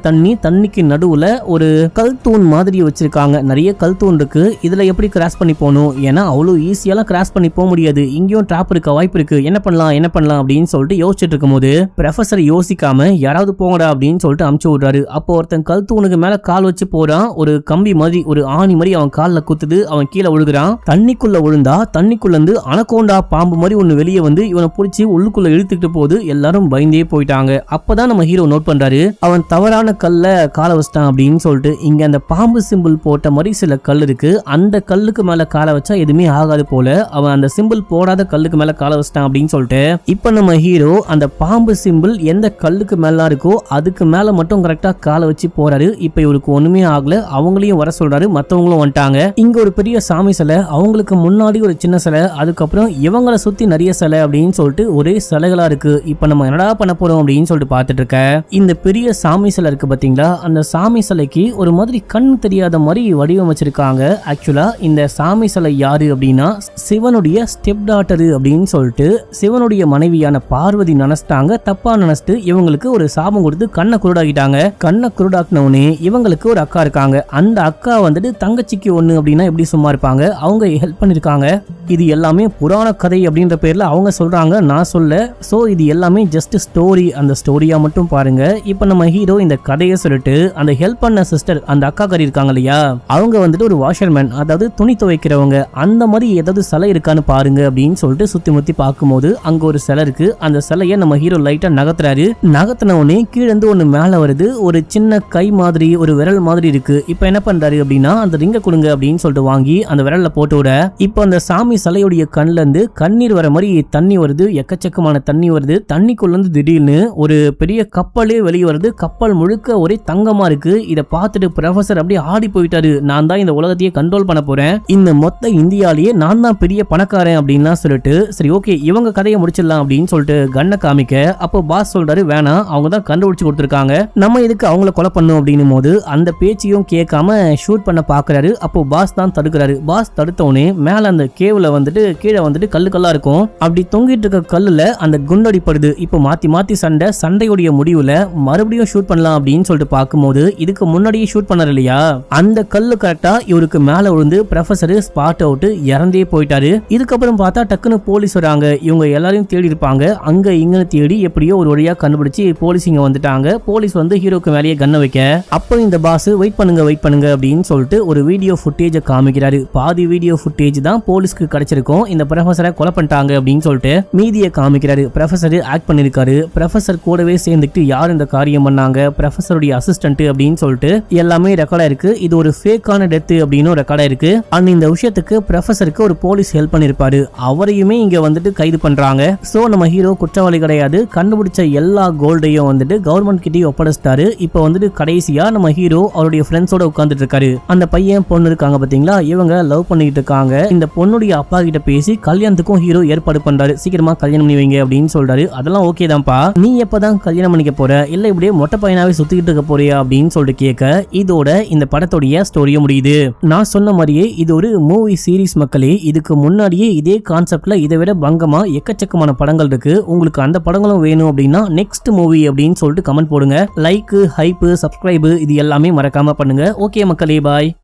தண்ணிக்கு நடுவுல ஒரு கல் தூண் மாதிரி வச்சிருக்காங்க. நிறைய கல் தூண் இருக்கு. இதுல எப்படி கிராஸ் பண்ணி போகணும், ஏன்னா அவ்வளவு ஈஸியாலாம் கிராஸ் பண்ணி போக முடியாது, இங்கேயும் டிராப் இருக்க வாய்ப்பு இருக்கு, என்ன பண்ணலாம் அப்படின்னு சொல்லிட்டு யோசிச்சுட்டு இருக்கும் போது ப்ரொஃபசர் யோசிக்காம யாராவது போங்கடா அப்படின்னு சொல்லிட்டு அமுச்சு விடுறாரு. அப்போ ஒருத்தன் கல் தூணுக்கு மேல கால் வச்சு போறான். ஒரு கம்பி மாதிரி ஒரு ஆணி மாதிரி அவன் கால்ல குத்துது. அவன் கீழே விழுகிறான். தண்ணிக்குள்ள விழுந்தா தண்ணிக்குள்ள இருந்து அனகோண்டா பாம்பு மாதிரி ஒண்ணு வெளியே வந்து இவனை பிடிச்சி உள்ளுக்குள்ள இழுத்துக்கிட்டு போது. எல்லாரும் பயந்தே போயிட்டாங்க. அப்பதான் நம்ம ஹீரோ நோட் பண்றாரு, அவன் தவறான கல்ல காலை வச்சிட்டான் அப்படின்னு சொல்லிட்டு. இங்க அந்த பாம்பு சிம்பிள் போட்ட மாதிரி சில கல் இருக்கு, அந்த கல்லுக்கு மேல காலை வச்சா எதுவுமே ஆகாது போல, அவன் அந்த சிம்பிள் போடாத கல்லுக்கு மேல காலை வச்சிட்டான் அப்படின்னு சொல்லிட்டு. இப்ப நம்ம ஹீரோ அந்த பாம்பு சிம்பிள் எந்த கல்லுக்கு மேல இருக்கோ அதுக்கு மேல மட்டும் கரெக்டா காலை வச்சு போறாரு. இப்ப இவருக்கு ஒண்ணுமே ஆகல. அவங்களையும் வர சொல்றாரு, மத்தவங்களும் வந்துட்டாங்க. இங்க ஒரு பெரிய சாமி சிலை, அவங்களுக்கு முன்னாடி ஒரு சின்ன சிலை, அதுக்கப்புறம் இவங்களை சுத்தி நிறைய சிலை அப்படின்னு சொல்லிட்டு ஒரே சிலைகளா இருக்கு. இப்ப நம்ம என்னடா பண்ண போறோம் அப்படின்னு சொல்லிட்டு பார்த்துட்டு இருக்க. இந்த பெரிய சாமி சிலை இருக்கு பாத்தீங்களா, அந்த சாமி சிலைக்கு ஒரு மாதிரி கண் தெரியாத மாதிரி வடிவமைச்சிருக்காங்க. ஆக்சுவலா இந்த சாமி சிலை யாரு அப்படின்னா சிவனுடைய ஸ்டெப் டாட்டர் அப்படின்னு சொல்லிட்டு சிவனுடைய மனைவியான பார்வதி நினைச்சிட்டாங்க. தப்பா நினைச்சிட்டு இவங்களுக்கு ஒரு சாபம் கொடுத்து கண்ணை குருடாக்கிட்டாங்க. கண்ணை குருடாக்கினவனே இவங்களுக்கு ஒரு அக்கா இருக்காங்க. அந்த அக்கா வந்துட்டு தங்கச்சிக்கு ஒண்ணு அப்படின்னா எப்படி சும்மா இருப்பாங்க, அவங்க ஹெல்ப் பண்ணிருக்காங்க. இது எல்லாமே புராண கதை அப்படின்ற பேர்ல அவங்க சொல்றாங்க, நான் சொல்ல. சோ இது எல்லாமே ஜஸ்ட் ஸ்டோரி. அந்த ஸ்டோரியா மட்டும் பாருங்க. இப்ப நம்ம ஹீரோ இந்த கதையை சொல்லிட்டு அந்த ஹெல்ப் பண்ண சிஸ்டர், அந்த அக்கா கறி இருக்காங்க இல்லையா, அவங்க வந்துட்டு ஒரு வாஷர்மேன், அதாவது துணி துவைக்கிறவங்க, அந்த மாதிரி ஏதாவது சிலை இருக்கான்னு பாருங்க அப்படின்னு சொல்லிட்டு சுத்தி முத்தி பார்க்கும்போது அங்க ஒரு சிலை இருக்கு. அந்த சிலையை நம்ம ஹீரோ லைட்டா நகர்த்துறாரு. நகர்த்தின உடனே கீழே இருந்து ஒண்ணு மேல வருது. ஒரு சின்ன கை மாதிரி ஒரு விரல் மாதிரி இருக்கு. இப்ப என்ன பண்றாரு அப்படின்னா அந்த ரிங்க கொடுங்க அப்படின்னு சொல்லிட்டு வாங்கி அந்த விரல்ல போட்டு விட, இப்ப அந்த சாமி சிலையுடைய கண்ணுல இருந்து கண்ணீர் வர மாதிரி தண்ணி வருது. எக்கச்சக்கமான தண்ணி வருது. தண்ணிக்குள்ள இருந்து திடீர்னு ஒரு பெரிய கப்பலே வெளியே வருது. கப்பல் முழுக்க ஒரே தங்கமா இருக்கு. இத பார்த்துட்டு ப்ரொஃபசர் அப்படியே ஆடி போயிட்டாரு. நான் தான் இந்த உலகத்தையே கண்ட்ரோல் பண்ண போறேன், இந்த மொத்த இந்தியாலேயே நான் தான் பெரிய பணக்காரன் அப்படின்னு சொல்லிட்டு, சரி ஓகே இவங்க கதையை முடிச்சிடலாம் அப்படின்னு சொல்லிட்டு கண்ணை காமிக்க, அப்போ பாஸ் சொல்றாரு வேணாம், அவங்க தான் கண்டுபிடிச்சு கொடுத்துருக்காங்க, நம்ம இதுக்கு அவங்கள கொலை பண்ணும் அப்படின்னும் போது அந்த பேச்சையும் கேட்காம ஷூட் பண்ண பாக்குறாரு. அப்போ பாஸ் தான் தடுக்கிறாரு. பாஸ் தடுத்தவனே மேல அந்த கேவ்ல வந்துட்டு கீழே வந்துட்டு கல்லா இருக்கும். அப்படி தொங்கிட்டு இருக்க கல்லுல அந்த குண்டடிப்படுது. இப்போ மாத்தி மாத்தி சண்டையுடைய முடிவுல மறுபடியும் ஷூட் பண்ணலாம் அப்படின்னு சொல்லிட்டு பார்க்கும்போது இதுக்கு முன்னாடியே ஷூட் பண்ணாரு இல்லையா, அந்த கல்லு கரெக்டா இவருக்கு மேல விழுந்து ப்ரொஃபசர் ஸ்பாட் அவுட் இறந்தே போயிட்டாரு. இதுக்கப்புறம் பார்த்தா டக்குன்னு போலீஸ் வராங்க. இவங்க எல்லாரையும் தேடி இருப்பாங்க. அங்க இங்கன்னு தேடி எப்படியோ ஒரு வழியா கண்டுபிடிச்சு போலீஸ் இங்க வந்துட்டாங்க. போலீஸ் வந்து ஹீரோக்கு மேலேயே கண்ணை வைக்க, அப்போ இந்த பாஸ் வெயிட் பண்ணுங்க அப்படின்னு சொல்லிட்டு ஒரு வீடியோ ஃபுட்டேஜை காமிக்கிறாரு. பாதி வீடியோ ஃபுட்டேஜ் தான் போலீஸ்க்கு கிடைச்சிருக்கும், இந்த ப்ரொஃபஸரை கொலை பண்ணிட்டாங்க அப்படின்னு சொல்லிட்டு மீதியை காமிக்கிறாரு. ப்ரொஃபஸர் ஆக்ட் பண்ணிருக்காரு. ப்ரொஃபஸர் கூடவே சேர்ந்துட்டு யார் இந்த காரியம் பண்ணாங்க, ப்ரொஃபஸருடைய அசிஸ்டன்ட் அப்படின்னு சொல்லிட்டு எல்லாமே ரெக்கார்டா இருக்கு. இது ஒரு ஃபேக்கான டெத் அப்படின்னு ரெக்கார்டா இருக்கு. அண்ட் இந்த விஷயத்துக்கு ப்ரொஃபஸருக்கு ஒரு போலீஸ் ஹெல்ப் பண்ணிருப்பாரு, அவரையுமே இங்க வந்துட்டு கைது பண்றாங்க. சோ நம்ம ஹீரோ குற்றவாளி கிடையாது, கண்டுபிடிச்ச எல்லா கோல்டையும் வந்துட்டு கவர்மெண்ட் கிட்டே ஒப்படைச்சிட்டாரு. இப்போ வந்துட்டு கடைசியா நம்ம ஹீரோ அவருடைய ஃப்ரெண்ட்ஸோட உட்கார்ந்துட்டு இருக்காரு. அந்த பையன் பொண்ணு இருக்காங்க பாத்தீங்களா, இவங்க லவ் பண்ணிட்டு இருக்காங்க. இந்த பொண்ணுடைய அப்பா கிட்ட பேசி கல்யாணத்துக்கும் ஹீரோ ஏற்பாடு பண்றாரு. சீக்கிரமா கல்யாணம் பண்ணி வைங்க அப்படின்னு சொல்றாரு. அதெல்லாம் ஓகே தான்ப்பா, நீ எப்பதான் கல்யாணம் பண்ணிக்க போற, இல்ல இப்படியே மொட்டை பையனாவே சுத்திக்கிட்டு இருக்க போறியா அப்படின்னு சொல்லிட்டு கேட்க இதோட இந்த படத்தோடைய ஸ்டோரியும் முடியுது. நான் சொன்ன மாதிரியே இது ஒரு மூவி சீரிஸ் மக்களே. இதுக்கு முன்னாடியே இதே கான்செப்ட்ல இதை விட பங்கமா எக்கச்சக்கமான படங்கள் இருக்கு. உங்களுக்கு அந்த படங்களும் வேணும் அப்படின்னா நெக்ஸ்ட் மூவி அப்படின்னு சொல்லிட்டு கமெண்ட் போடுங்க. லைக், ஹைப், சப்ஸ்கிரைப் இது எல்லாமே மறக்காம பண்ணுங்க. ஓகே மக்களே, பாய்.